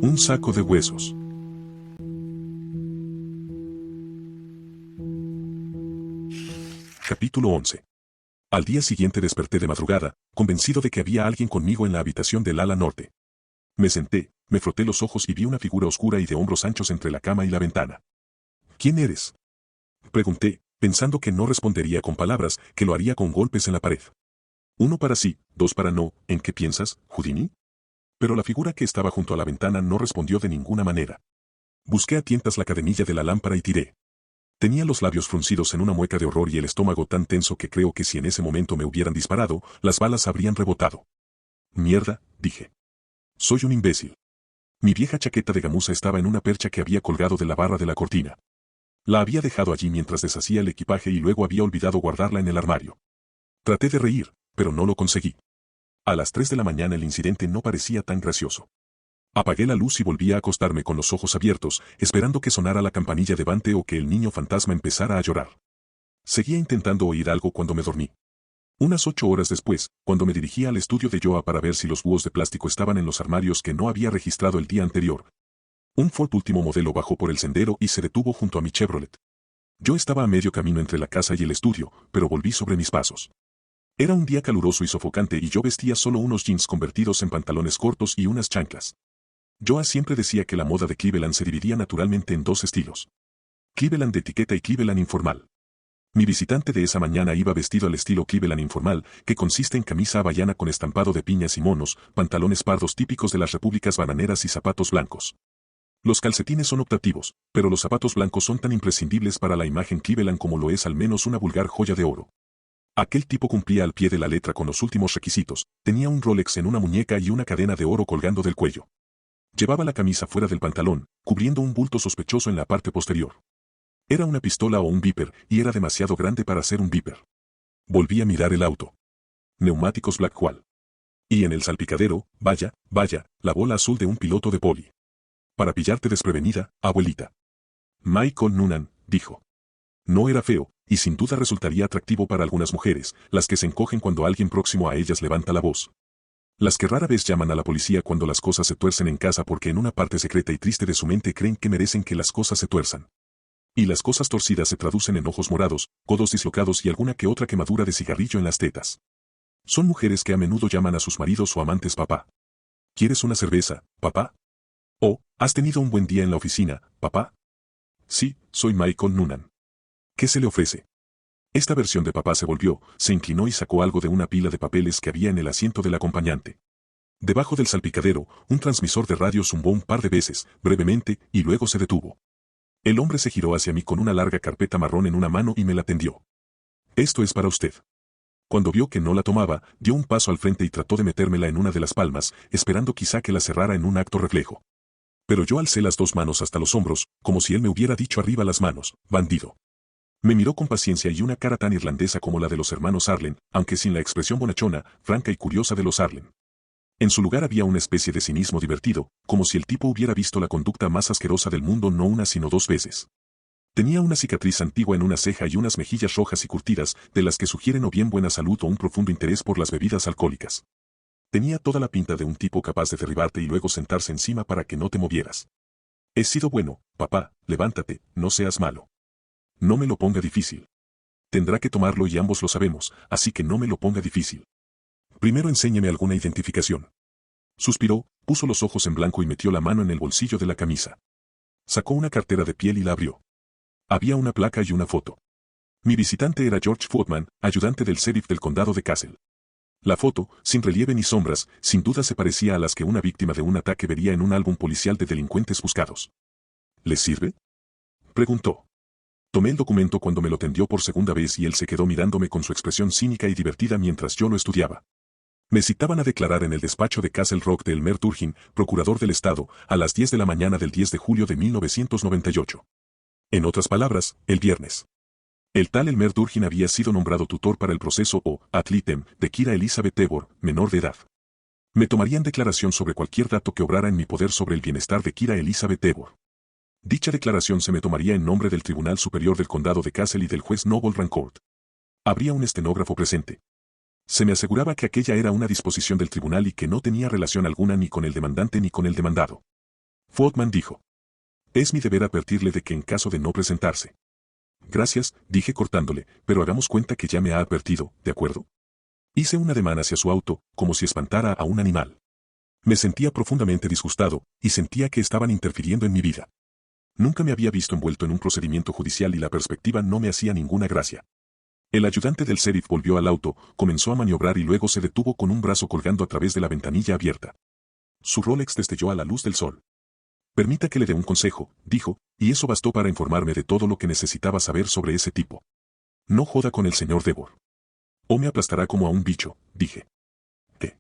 Un saco de huesos. Capítulo 11. Al día siguiente desperté de madrugada, convencido de que había alguien conmigo en la habitación del ala norte. Me senté, me froté los ojos y vi una figura oscura y de hombros anchos entre la cama y la ventana. ¿Quién eres?, pregunté, pensando que no respondería con palabras, que lo haría con golpes en la pared. 1 para sí, 2 para no. ¿En qué piensas, Houdini? Pero la figura que estaba junto a la ventana no respondió de ninguna manera. Busqué a tientas la cadenilla de la lámpara y tiré. Tenía los labios fruncidos en una mueca de horror y el estómago tan tenso que creo que si en ese momento me hubieran disparado, las balas habrían rebotado. Mierda, dije. Soy un imbécil. Mi vieja chaqueta de gamuza estaba en una percha que había colgado de la barra de la cortina. La había dejado allí mientras deshacía el equipaje y luego había olvidado guardarla en el armario. Traté de reír, pero no lo conseguí. A las 3 de la mañana el incidente no parecía tan gracioso. Apagué la luz y volví a acostarme con los ojos abiertos, esperando que sonara la campanilla de Bante o que el niño fantasma empezara a llorar. Seguía intentando oír algo cuando me dormí. Unas 8 horas después, cuando me dirigía al estudio de Joa para ver si los búhos de plástico estaban en los armarios que no había registrado el día anterior, un Ford último modelo bajó por el sendero y se detuvo junto a mi Chevrolet. Yo estaba a medio camino entre la casa y el estudio, pero volví sobre mis pasos. Era un día caluroso y sofocante y yo vestía solo unos jeans convertidos en pantalones cortos y unas chanclas. Joa siempre decía que la moda de Cleveland se dividía naturalmente en 2 estilos. Cleveland de etiqueta y Cleveland informal. Mi visitante de esa mañana iba vestido al estilo Cleveland informal, que consiste en camisa hawaiana con estampado de piñas y monos, pantalones pardos típicos de las repúblicas bananeras y zapatos blancos. Los calcetines son optativos, pero los zapatos blancos son tan imprescindibles para la imagen Cleveland como lo es al menos una vulgar joya de oro. Aquel tipo cumplía al pie de la letra con los últimos requisitos, tenía un Rolex en una muñeca y una cadena de oro colgando del cuello. Llevaba la camisa fuera del pantalón, cubriendo un bulto sospechoso en la parte posterior. Era una pistola o un Viper, y era demasiado grande para ser un Viper. Volví a mirar el auto. Neumáticos Blackwall. Y en el salpicadero, vaya, la bola azul de un piloto de poli. Para pillarte desprevenida, abuelita. Michael Noonan, dijo. No era feo, y sin duda resultaría atractivo para algunas mujeres, las que se encogen cuando alguien próximo a ellas levanta la voz. Las que rara vez llaman a la policía cuando las cosas se tuercen en casa porque en una parte secreta y triste de su mente creen que merecen que las cosas se tuerzan. Y las cosas torcidas se traducen en ojos morados, codos dislocados y alguna que otra quemadura de cigarrillo en las tetas. Son mujeres que a menudo llaman a sus maridos o amantes papá. ¿Quieres una cerveza, papá? ¿O, has tenido un buen día en la oficina, papá? Sí, soy Michael Noonan. ¿Qué se le ofrece? Esta versión de papá se volvió, se inclinó y sacó algo de una pila de papeles que había en el asiento del acompañante. Debajo del salpicadero, un transmisor de radio zumbó un par de veces, brevemente, y luego se detuvo. El hombre se giró hacia mí con una larga carpeta marrón en una mano y me la tendió. Esto es para usted. Cuando vio que no la tomaba, dio un paso al frente y trató de metérmela en una de las palmas, esperando quizá que la cerrara en un acto reflejo. Pero yo alcé las 2 manos hasta los hombros, como si él me hubiera dicho arriba las manos, bandido. Me miró con paciencia y una cara tan irlandesa como la de los hermanos Arlen, aunque sin la expresión bonachona, franca y curiosa de los Arlen. En su lugar había una especie de cinismo divertido, como si el tipo hubiera visto la conducta más asquerosa del mundo no una sino 2 veces. Tenía una cicatriz antigua en una ceja y unas mejillas rojas y curtidas, de las que sugieren o bien buena salud o un profundo interés por las bebidas alcohólicas. Tenía toda la pinta de un tipo capaz de derribarte y luego sentarse encima para que no te movieras. He sido bueno, papá, levántate, no seas malo. No me lo ponga difícil. Tendrá que tomarlo y ambos lo sabemos, así que no me lo ponga difícil. Primero enséñeme alguna identificación. Suspiró, puso los ojos en blanco y metió la mano en el bolsillo de la camisa. Sacó una cartera de piel y la abrió. Había una placa y una foto. Mi visitante era George Footman, ayudante del sheriff del condado de Castle. La foto, sin relieve ni sombras, sin duda se parecía a las que una víctima de un ataque vería en un álbum policial de delincuentes buscados. ¿Le sirve?, preguntó. Tomé el documento cuando me lo tendió por segunda vez y él se quedó mirándome con su expresión cínica y divertida mientras yo lo estudiaba. Me citaban a declarar en el despacho de Castle Rock de Elmer Durgin, procurador del estado, a las 10 de la mañana del 10 de julio de 1998. En otras palabras, el viernes. El tal Elmer Durgin había sido nombrado tutor para el proceso o ad litem de Kira Elizabeth Tebor, menor de edad. Me tomarían declaración sobre cualquier dato que obrara en mi poder sobre el bienestar de Kira Elizabeth Tebor. Dicha declaración se me tomaría en nombre del Tribunal Superior del Condado de Castle y del juez Noble Rancourt. Habría un estenógrafo presente. Se me aseguraba que aquella era una disposición del tribunal y que no tenía relación alguna ni con el demandante ni con el demandado. Fortman dijo. Es mi deber advertirle de que en caso de no presentarse. Gracias, dije cortándole, pero hagamos cuenta que ya me ha advertido, ¿de acuerdo? Hice un ademán hacia su auto, como si espantara a un animal. Me sentía profundamente disgustado, y sentía que estaban interfiriendo en mi vida. Nunca me había visto envuelto en un procedimiento judicial y la perspectiva no me hacía ninguna gracia. El ayudante del sheriff volvió al auto, comenzó a maniobrar y luego se detuvo con un brazo colgando a través de la ventanilla abierta. Su Rolex destelló a la luz del sol. Permita que le dé un consejo, dijo, y eso bastó para informarme de todo lo que necesitaba saber sobre ese tipo. No joda con el señor Devor. O me aplastará como a un bicho, dije. ¿Qué?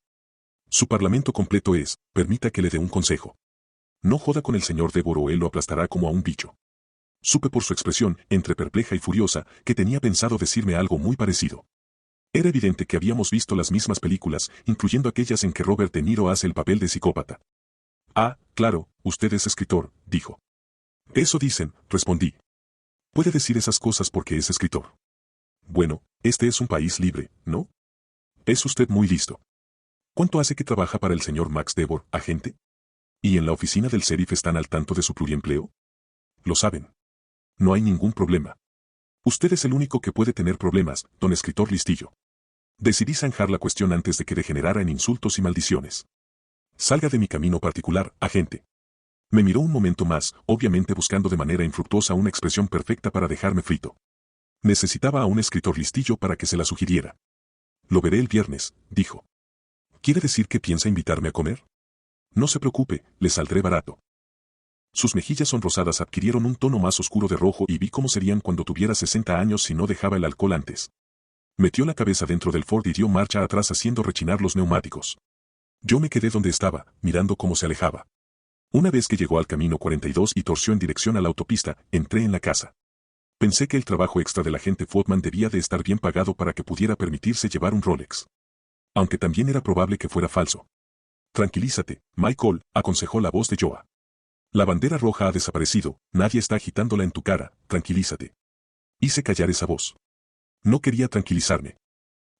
Su parlamento completo es, permita que le dé un consejo. No joda con el señor Devor o él lo aplastará como a un bicho. Supe por su expresión, entre perpleja y furiosa, que tenía pensado decirme algo muy parecido. Era evidente que habíamos visto las mismas películas, incluyendo aquellas en que Robert De Niro hace el papel de psicópata. Ah, claro, usted es escritor, dijo. Eso dicen, respondí. Puede decir esas cosas porque es escritor. Bueno, este es un país libre, ¿no? Es usted muy listo. ¿Cuánto hace que trabaja para el señor Max Devor, agente? ¿Y en la oficina del sheriff están al tanto de su pluriempleo? Lo saben. No hay ningún problema. Usted es el único que puede tener problemas, don escritor listillo. Decidí zanjar la cuestión antes de que degenerara en insultos y maldiciones. Salga de mi camino particular, agente. Me miró un momento más, obviamente buscando de manera infructuosa una expresión perfecta para dejarme frito. Necesitaba a un escritor listillo para que se la sugiriera. Lo veré el viernes, dijo. ¿Quiere decir que piensa invitarme a comer? No se preocupe, le saldré barato. Sus mejillas sonrosadas adquirieron un tono más oscuro de rojo y vi cómo serían cuando tuviera 60 años si no dejaba el alcohol antes. Metió la cabeza dentro del Ford y dio marcha atrás haciendo rechinar los neumáticos. Yo me quedé donde estaba, mirando cómo se alejaba. Una vez que llegó al camino 42 y torció en dirección a la autopista, entré en la casa. Pensé que el trabajo extra del agente Fortman debía de estar bien pagado para que pudiera permitirse llevar un Rolex. Aunque también era probable que fuera falso. Tranquilízate, Michael, aconsejó la voz de Joa. La bandera roja ha desaparecido, nadie está agitándola en tu cara, tranquilízate. Hice callar esa voz. No quería tranquilizarme.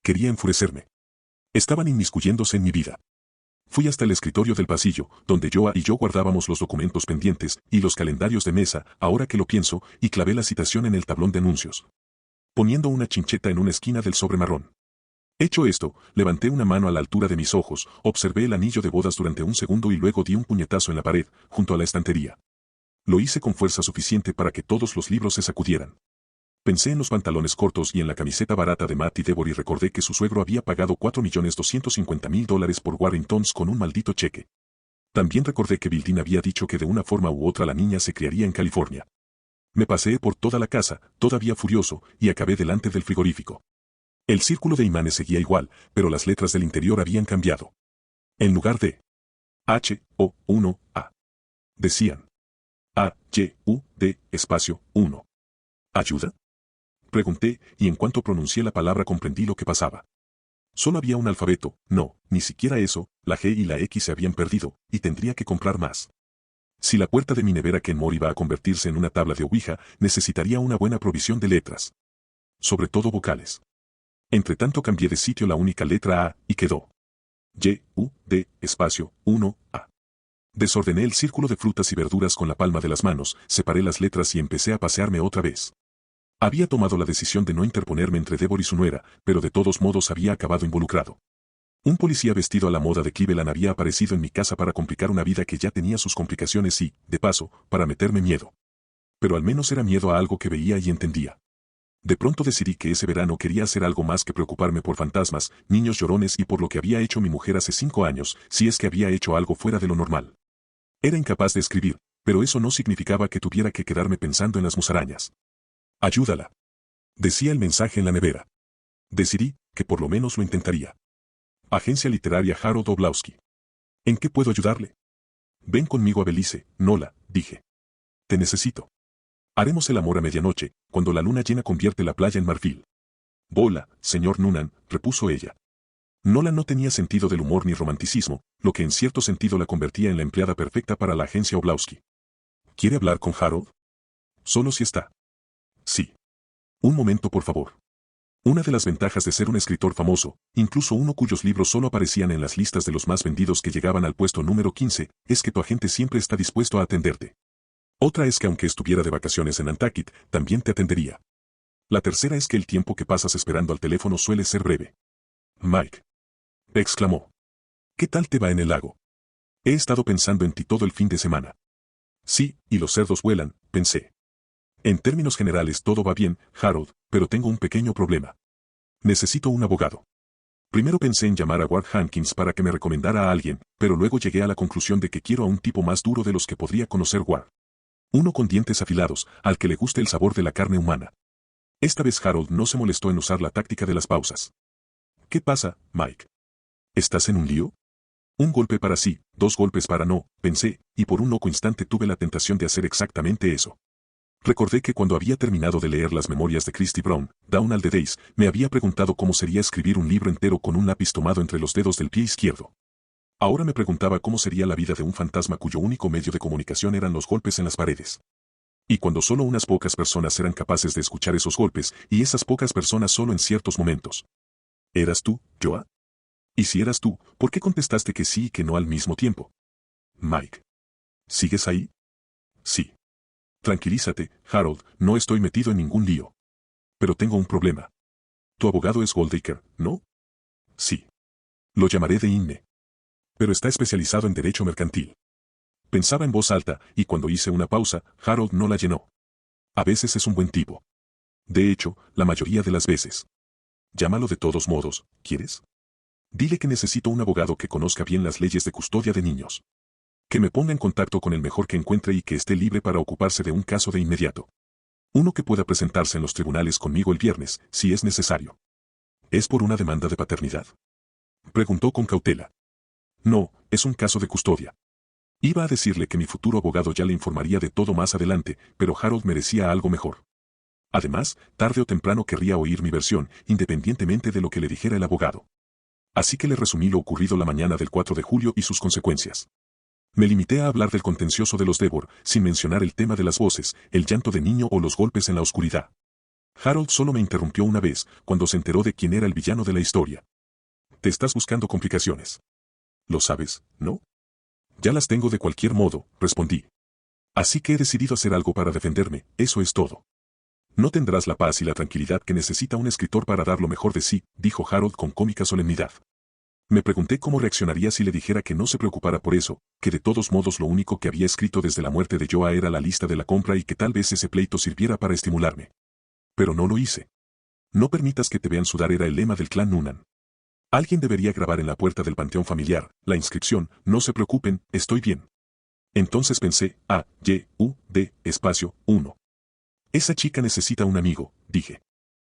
Quería enfurecerme. Estaban inmiscuyéndose en mi vida. Fui hasta el escritorio del pasillo, donde Joa y yo guardábamos los documentos pendientes y los calendarios de mesa, ahora que lo pienso, y clavé la citación en el tablón de anuncios. Poniendo una chincheta en una esquina del sobre marrón. Hecho esto, levanté una mano a la altura de mis ojos, observé el anillo de bodas durante un segundo y luego di un puñetazo en la pared, junto a la estantería. Lo hice con fuerza suficiente para que todos los libros se sacudieran. Pensé en los pantalones cortos y en la camiseta barata de Matty Devor y recordé que su suegro había pagado $4.250.000 por Warringtons con un maldito cheque. También recordé que Bill Dean había dicho que de una forma u otra la niña se criaría en California. Me paseé por toda la casa, todavía furioso, y acabé delante del frigorífico. El círculo de imanes seguía igual, pero las letras del interior habían cambiado. En lugar de H, O, 1, A. Decían A, Y, U, D, espacio, 1. ¿Ayuda? Pregunté, y en cuanto pronuncié la palabra comprendí lo que pasaba. Solo había un alfabeto, no, ni siquiera eso, la G y la X se habían perdido, y tendría que comprar más. Si la puerta de mi nevera Kenmore iba a convertirse en una tabla de Ouija, necesitaría una buena provisión de letras. Sobre todo vocales. Entretanto cambié de sitio la única letra A, y quedó. Y, U, D, espacio, 1, A. Desordené el círculo de frutas y verduras con la palma de las manos, separé las letras y empecé a pasearme otra vez. Había tomado la decisión de no interponerme entre Devor y su nuera, pero de todos modos había acabado involucrado. Un policía vestido a la moda de Cleveland había aparecido en mi casa para complicar una vida que ya tenía sus complicaciones y, de paso, para meterme miedo. Pero al menos era miedo a algo que veía y entendía. De pronto decidí que ese verano quería hacer algo más que preocuparme por fantasmas, niños llorones y por lo que había hecho mi mujer hace 5 años, si es que había hecho algo fuera de lo normal. Era incapaz de escribir, pero eso no significaba que tuviera que quedarme pensando en las musarañas. Ayúdala. Decía el mensaje en la nevera. Decidí que por lo menos lo intentaría. Agencia literaria Harold Oblowski. ¿En qué puedo ayudarle? Ven conmigo a Belice, Nola, dije. Te necesito. Haremos el amor a medianoche, cuando la luna llena convierte la playa en marfil. Bola, señor Noonan, repuso ella. Nola no tenía sentido del humor ni romanticismo, lo que en cierto sentido la convertía en la empleada perfecta para la agencia Oblowski. ¿Quiere hablar con Harold? Solo si está. Sí. Un momento, por favor. Una de las ventajas de ser un escritor famoso, incluso uno cuyos libros solo aparecían en las listas de los más vendidos que llegaban al puesto número 15, es que tu agente siempre está dispuesto a atenderte. Otra es que aunque estuviera de vacaciones en Nantucket, también te atendería. La tercera es que el tiempo que pasas esperando al teléfono suele ser breve. Mike, exclamó. ¿Qué tal te va en el lago? He estado pensando en ti todo el fin de semana. Sí, y los cerdos vuelan, pensé. En términos generales todo va bien, Harold, pero tengo un pequeño problema. Necesito un abogado. Primero pensé en llamar a Ward Hankins para que me recomendara a alguien, pero luego llegué a la conclusión de que quiero a un tipo más duro de los que podría conocer Ward. Uno con dientes afilados, al que le guste el sabor de la carne humana. Esta vez Harold no se molestó en usar la táctica de las pausas. ¿Qué pasa, Mike? ¿Estás en un lío? Un golpe para sí, dos golpes para no, pensé, y por un loco instante tuve la tentación de hacer exactamente eso. Recordé que cuando había terminado de leer las memorias de Christy Brown, Down all the Days, me había preguntado cómo sería escribir un libro entero con un lápiz tomado entre los dedos del pie izquierdo. Ahora me preguntaba cómo sería la vida de un fantasma cuyo único medio de comunicación eran los golpes en las paredes. Y cuando solo unas pocas personas eran capaces de escuchar esos golpes, y esas pocas personas solo en ciertos momentos. ¿Eras tú, Joa? Y si eras tú, ¿por qué contestaste que sí y que no al mismo tiempo? Mike. ¿Sigues ahí? Sí. Tranquilízate, Harold, no estoy metido en ningún lío. Pero tengo un problema. Tu abogado es Goldacre, ¿no? Sí. Lo llamaré de INE. Pero está especializado en derecho mercantil. Pensaba en voz alta, y cuando hice una pausa, Harold no la llenó. A veces es un buen tipo. De hecho, la mayoría de las veces. Llámalo de todos modos, ¿quieres? Dile que necesito un abogado que conozca bien las leyes de custodia de niños. Que me ponga en contacto con el mejor que encuentre y que esté libre para ocuparse de un caso de inmediato. Uno que pueda presentarse en los tribunales conmigo el viernes, si es necesario. ¿Es por una demanda de paternidad? Preguntó con cautela. No, es un caso de custodia. Iba a decirle que mi futuro abogado ya le informaría de todo más adelante, pero Harold merecía algo mejor. Además, tarde o temprano querría oír mi versión, independientemente de lo que le dijera el abogado. Así que le resumí lo ocurrido la mañana del 4 de julio y sus consecuencias. Me limité a hablar del contencioso de los Devor, sin mencionar el tema de las voces, el llanto de niño o los golpes en la oscuridad. Harold solo me interrumpió una vez, cuando se enteró de quién era el villano de la historia. Te estás buscando complicaciones. Lo sabes, ¿no? Ya las tengo de cualquier modo, respondí. Así que he decidido hacer algo para defenderme, eso es todo. No tendrás la paz y la tranquilidad que necesita un escritor para dar lo mejor de sí, dijo Harold con cómica solemnidad. Me pregunté cómo reaccionaría si le dijera que no se preocupara por eso, que de todos modos lo único que había escrito desde la muerte de Joa era la lista de la compra y que tal vez ese pleito sirviera para estimularme. Pero no lo hice. No permitas que te vean sudar era el lema del clan Noonan. Alguien debería grabar en la puerta del panteón familiar, la inscripción, no se preocupen, estoy bien. Entonces pensé, espacio, 1. Esa chica necesita un amigo, dije.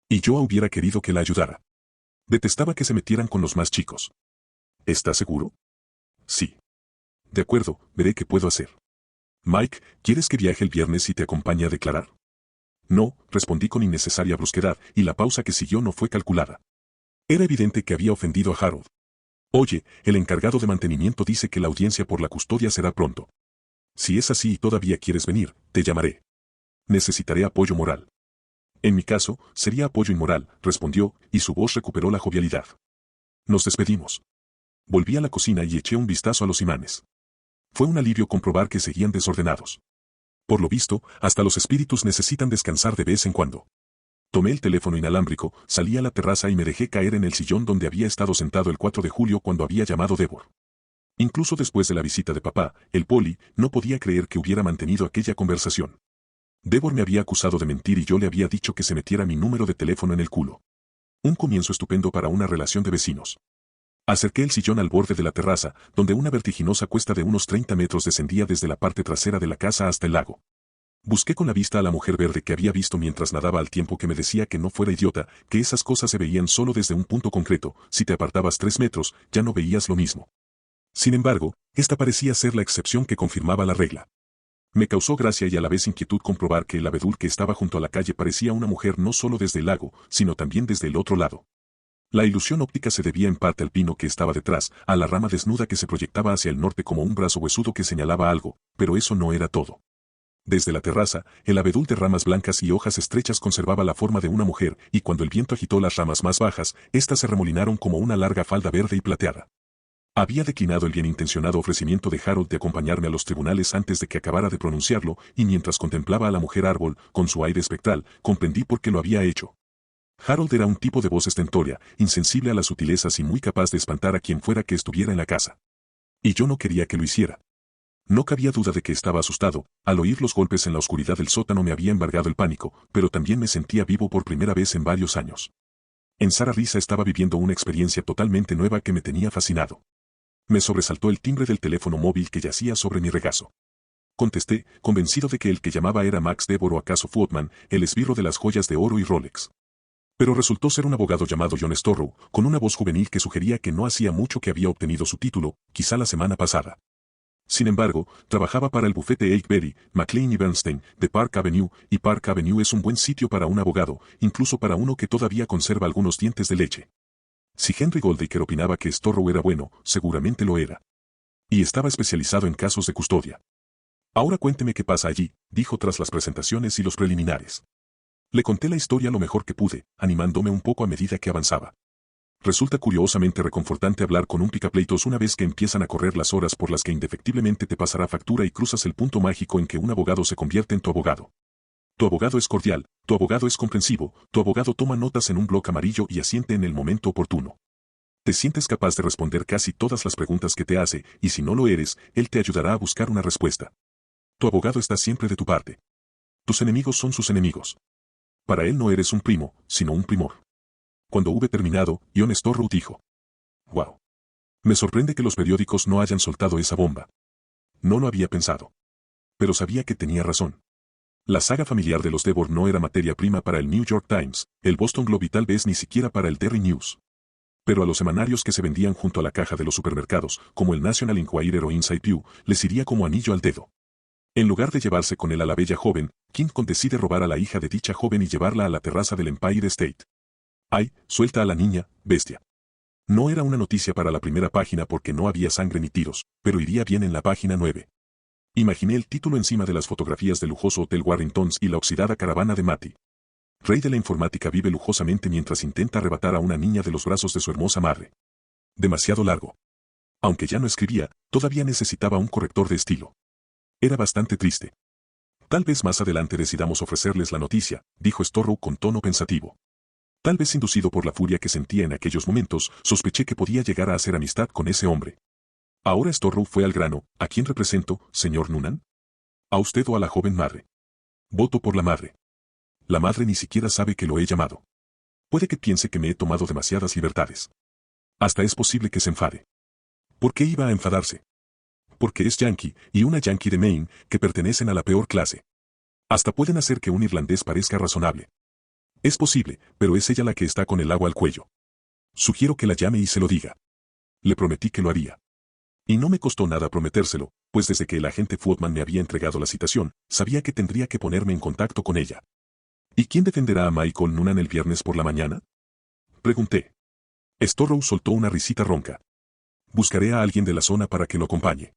Y Joa hubiera querido que la ayudara. Detestaba que se metieran con los más chicos. ¿Estás seguro? Sí. De acuerdo, veré qué puedo hacer. Mike, ¿quieres que viaje el viernes y te acompañe a declarar? No, respondí con innecesaria brusquedad, y la pausa que siguió no fue calculada. Era evidente que había ofendido a Harold. Oye, el encargado de mantenimiento dice que la audiencia por la custodia será pronto. Si es así y todavía quieres venir, te llamaré. Necesitaré apoyo moral. En mi caso, sería apoyo inmoral, respondió, y su voz recuperó la jovialidad. Nos despedimos. Volví a la cocina y eché un vistazo a los imanes. Fue un alivio comprobar que seguían desordenados. Por lo visto, hasta los espíritus necesitan descansar de vez en cuando. Tomé el teléfono inalámbrico, salí a la terraza y me dejé caer en el sillón donde había estado sentado el 4 de julio cuando había llamado Devor. Incluso después de la visita de papá, el poli, no podía creer que hubiera mantenido aquella conversación. Devor me había acusado de mentir y yo le había dicho que se metiera mi número de teléfono en el culo. Un comienzo estupendo para una relación de vecinos. Acerqué el sillón al borde de la terraza, donde una vertiginosa cuesta de unos 30 metros descendía desde la parte trasera de la casa hasta el lago. Busqué con la vista a la mujer verde que había visto mientras nadaba al tiempo que me decía que no fuera idiota, que esas cosas se veían solo desde un punto concreto, si te apartabas 3 metros, ya no veías lo mismo. Sin embargo, esta parecía ser la excepción que confirmaba la regla. Me causó gracia y a la vez inquietud comprobar que el abedul que estaba junto a la calle parecía una mujer no solo desde el lago, sino también desde el otro lado. La ilusión óptica se debía en parte al pino que estaba detrás, a la rama desnuda que se proyectaba hacia el norte como un brazo huesudo que señalaba algo, pero eso no era todo. Desde la terraza, el abedul de ramas blancas y hojas estrechas conservaba la forma de una mujer, y cuando el viento agitó las ramas más bajas, éstas se remolinaron como una larga falda verde y plateada. Había declinado el bienintencionado ofrecimiento de Harold de acompañarme a los tribunales antes de que acabara de pronunciarlo, y mientras contemplaba a la mujer árbol, con su aire espectral, comprendí por qué lo había hecho. Harold era un tipo de voz estentórea, insensible a las sutilezas y muy capaz de espantar a quien fuera que estuviera en la casa. Y yo no quería que lo hiciera. No cabía duda de que estaba asustado, al oír los golpes en la oscuridad del sótano me había embargado el pánico, pero también me sentía vivo por primera vez en varios años. En Sara Risa estaba viviendo una experiencia totalmente nueva que me tenía fascinado. Me sobresaltó el timbre del teléfono móvil que yacía sobre mi regazo. Contesté, convencido de que el que llamaba era Max Devor o acaso Footman, el esbirro de las joyas de oro y Rolex. Pero resultó ser un abogado llamado John Storrow, con una voz juvenil que sugería que no hacía mucho que había obtenido su título, quizá la semana pasada. Sin embargo, trabajaba para el bufete Avebury, McLean y Bernstein, de Park Avenue, y Park Avenue es un buen sitio para un abogado, incluso para uno que todavía conserva algunos dientes de leche. Si Henry Goldacre opinaba que Storrow era bueno, seguramente lo era. Y estaba especializado en casos de custodia. Ahora cuénteme qué pasa allí, dijo tras las presentaciones y los preliminares. Le conté la historia lo mejor que pude, animándome un poco a medida que avanzaba. Resulta curiosamente reconfortante hablar con un picapleitos una vez que empiezan a correr las horas por las que indefectiblemente te pasará factura y cruzas el punto mágico en que un abogado se convierte en tu abogado. Tu abogado es cordial, tu abogado es comprensivo, tu abogado toma notas en un bloc amarillo y asiente en el momento oportuno. Te sientes capaz de responder casi todas las preguntas que te hace, y si no lo eres, él te ayudará a buscar una respuesta. Tu abogado está siempre de tu parte. Tus enemigos son sus enemigos. Para él no eres un primo, sino un primor. Cuando hube terminado, John Storrow dijo: «Wow. Me sorprende que los periódicos no hayan soltado esa bomba. No lo había pensado. Pero sabía que tenía razón. La saga familiar de los Devor no era materia prima para el New York Times, el Boston Globe y tal vez ni siquiera para el Daily News. Pero a los semanarios que se vendían junto a la caja de los supermercados, como el National Enquirer o Inside View, les iría como anillo al dedo. En lugar de llevarse con él a la bella joven, King decide robar a la hija de dicha joven y llevarla a la terraza del Empire State. ¡Ay, suelta a la niña, bestia! No era una noticia para la primera página porque no había sangre ni tiros, pero iría bien en la página 9. Imaginé el título encima de las fotografías del lujoso Hotel Warringtons y la oxidada caravana de Matty. Rey de la informática vive lujosamente mientras intenta arrebatar a una niña de los brazos de su hermosa madre. Demasiado largo. Aunque ya no escribía, todavía necesitaba un corrector de estilo. Era bastante triste. Tal vez más adelante decidamos ofrecerles la noticia, dijo Storrow con tono pensativo. Tal vez inducido por la furia que sentía en aquellos momentos, sospeché que podía llegar a hacer amistad con ese hombre. Ahora Storrow fue al grano. ¿A quién represento, señor Noonan? ¿A usted o a la joven madre? Voto por la madre. La madre ni siquiera sabe que lo he llamado. Puede que piense que me he tomado demasiadas libertades. Hasta es posible que se enfade. ¿Por qué iba a enfadarse? Porque es yankee, y una yankee de Maine, que pertenecen a la peor clase. Hasta pueden hacer que un irlandés parezca razonable. Es posible, pero es ella la que está con el agua al cuello. Sugiero que la llame y se lo diga. Le prometí que lo haría. Y no me costó nada prometérselo, pues desde que el agente Footman me había entregado la citación, sabía que tendría que ponerme en contacto con ella. ¿Y quién defenderá a Michael Noonan el viernes por la mañana? Pregunté. Storrow soltó una risita ronca. Buscaré a alguien de la zona para que lo acompañe.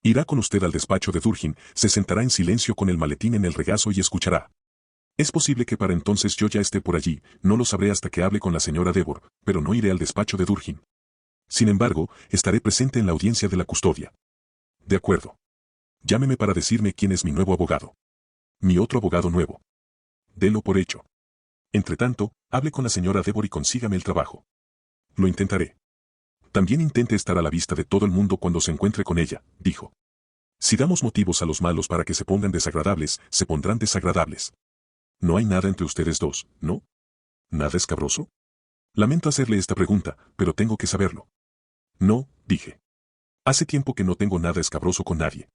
Irá con usted al despacho de Durgin, se sentará en silencio con el maletín en el regazo y escuchará. Es posible que para entonces yo ya esté por allí, no lo sabré hasta que hable con la señora Devor, pero no iré al despacho de Durgin. Sin embargo, estaré presente en la audiencia de la custodia. De acuerdo. Llámeme para decirme quién es mi nuevo abogado. Mi otro abogado nuevo. Délo por hecho. Entretanto, hable con la señora Devor y consígame el trabajo. Lo intentaré. También intente estar a la vista de todo el mundo cuando se encuentre con ella, dijo. Si damos motivos a los malos para que se pongan desagradables, se pondrán desagradables. No hay nada entre ustedes dos, ¿no? ¿Nada escabroso? Lamento hacerle esta pregunta, pero tengo que saberlo. No, dije. Hace tiempo que no tengo nada escabroso con nadie.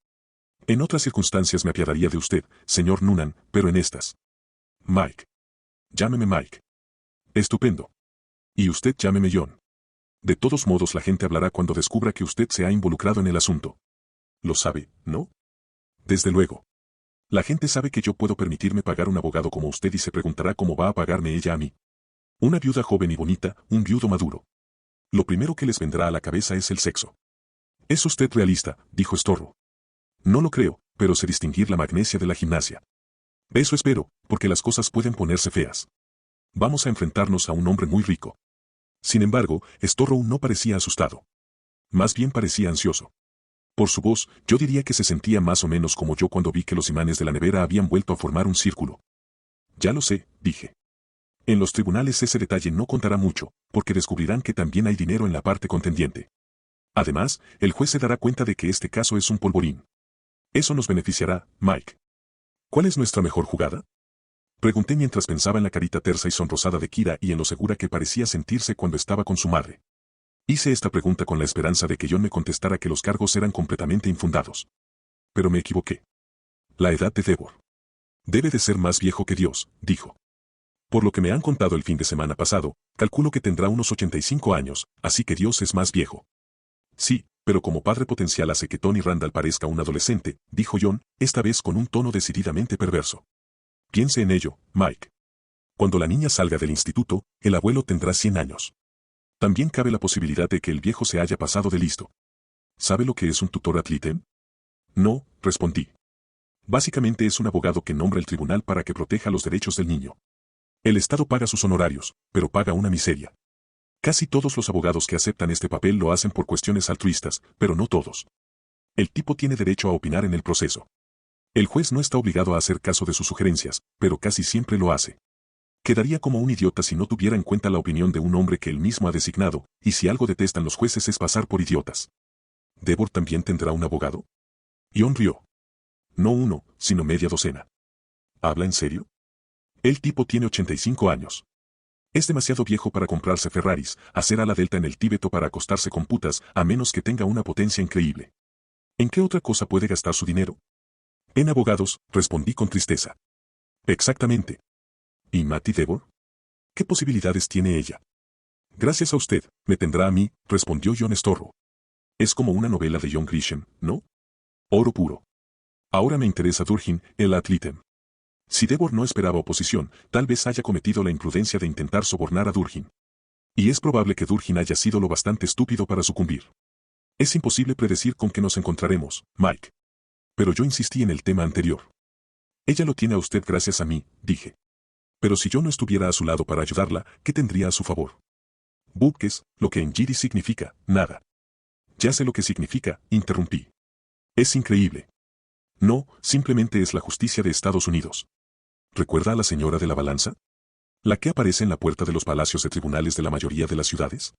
En otras circunstancias me apiadaría de usted, señor Noonan, pero en estas. Mike. Llámeme Mike. Estupendo. Y usted llámeme John. De todos modos la gente hablará cuando descubra que usted se ha involucrado en el asunto. Lo sabe, ¿no? Desde luego. La gente sabe que yo puedo permitirme pagar un abogado como usted y se preguntará cómo va a pagarme ella a mí. Una viuda joven y bonita, un viudo maduro. Lo primero que les vendrá a la cabeza es el sexo. Es usted realista, dijo Storrow. No lo creo, pero sé distinguir la magnesia de la gimnasia. Eso espero, porque las cosas pueden ponerse feas. Vamos a enfrentarnos a un hombre muy rico. Sin embargo, Storrow no parecía asustado. Más bien parecía ansioso. Por su voz, yo diría que se sentía más o menos como yo cuando vi que los imanes de la nevera habían vuelto a formar un círculo. Ya lo sé, dije. En los tribunales ese detalle no contará mucho, porque descubrirán que también hay dinero en la parte contendiente. Además, el juez se dará cuenta de que este caso es un polvorín. Eso nos beneficiará, Mike. ¿Cuál es nuestra mejor jugada? Pregunté mientras pensaba en la carita tersa y sonrosada de Kira y en lo segura que parecía sentirse cuando estaba con su madre. Hice esta pregunta con la esperanza de que John me contestara que los cargos eran completamente infundados. Pero me equivoqué. La edad de Devor. Debe de ser más viejo que Dios, dijo. Por lo que me han contado el fin de semana pasado, calculo que tendrá unos 85 años, así que Dios es más viejo. Sí, pero como padre potencial hace que Tony Randall parezca un adolescente, dijo John, esta vez con un tono decididamente perverso. Piense en ello, Mike. Cuando la niña salga del instituto, el abuelo tendrá 100 años. También cabe la posibilidad de que el viejo se haya pasado de listo. ¿Sabe lo que es un tutor ad litem? No, respondí. Básicamente es un abogado que nombra el tribunal para que proteja los derechos del niño. El Estado paga sus honorarios, pero paga una miseria. Casi todos los abogados que aceptan este papel lo hacen por cuestiones altruistas, pero no todos. El tipo tiene derecho a opinar en el proceso. El juez no está obligado a hacer caso de sus sugerencias, pero casi siempre lo hace. Quedaría como un idiota si no tuviera en cuenta la opinión de un hombre que él mismo ha designado, y si algo detestan los jueces es pasar por idiotas. ¿Devor también tendrá un abogado? John rió. No uno, sino media docena. ¿Habla en serio? El tipo tiene 85 años. Es demasiado viejo para comprarse Ferraris, hacer ala delta en el Tíbet o para acostarse con putas, a menos que tenga una potencia increíble. ¿En qué otra cosa puede gastar su dinero? En abogados, respondí con tristeza. Exactamente. ¿Y Matty Devor? ¿Qué posibilidades tiene ella? Gracias a usted, me tendrá a mí, respondió John Storrow. Es como una novela de John Grisham, ¿no? Oro puro. Ahora me interesa Durgin, el ad litem. Si Devor no esperaba oposición, tal vez haya cometido la imprudencia de intentar sobornar a Durgin. Y es probable que Durgin haya sido lo bastante estúpido para sucumbir. Es imposible predecir con qué nos encontraremos, Mike. Pero yo insistí en el tema anterior. Ella lo tiene a usted gracias a mí, dije. Pero si yo no estuviera a su lado para ayudarla, ¿qué tendría a su favor? Buques, lo que en Yiddish significa, nada. Ya sé lo que significa, interrumpí. Es increíble. No, simplemente es la justicia de Estados Unidos. ¿Recuerda a la señora de la balanza? ¿La que aparece en la puerta de los palacios de tribunales de la mayoría de las ciudades?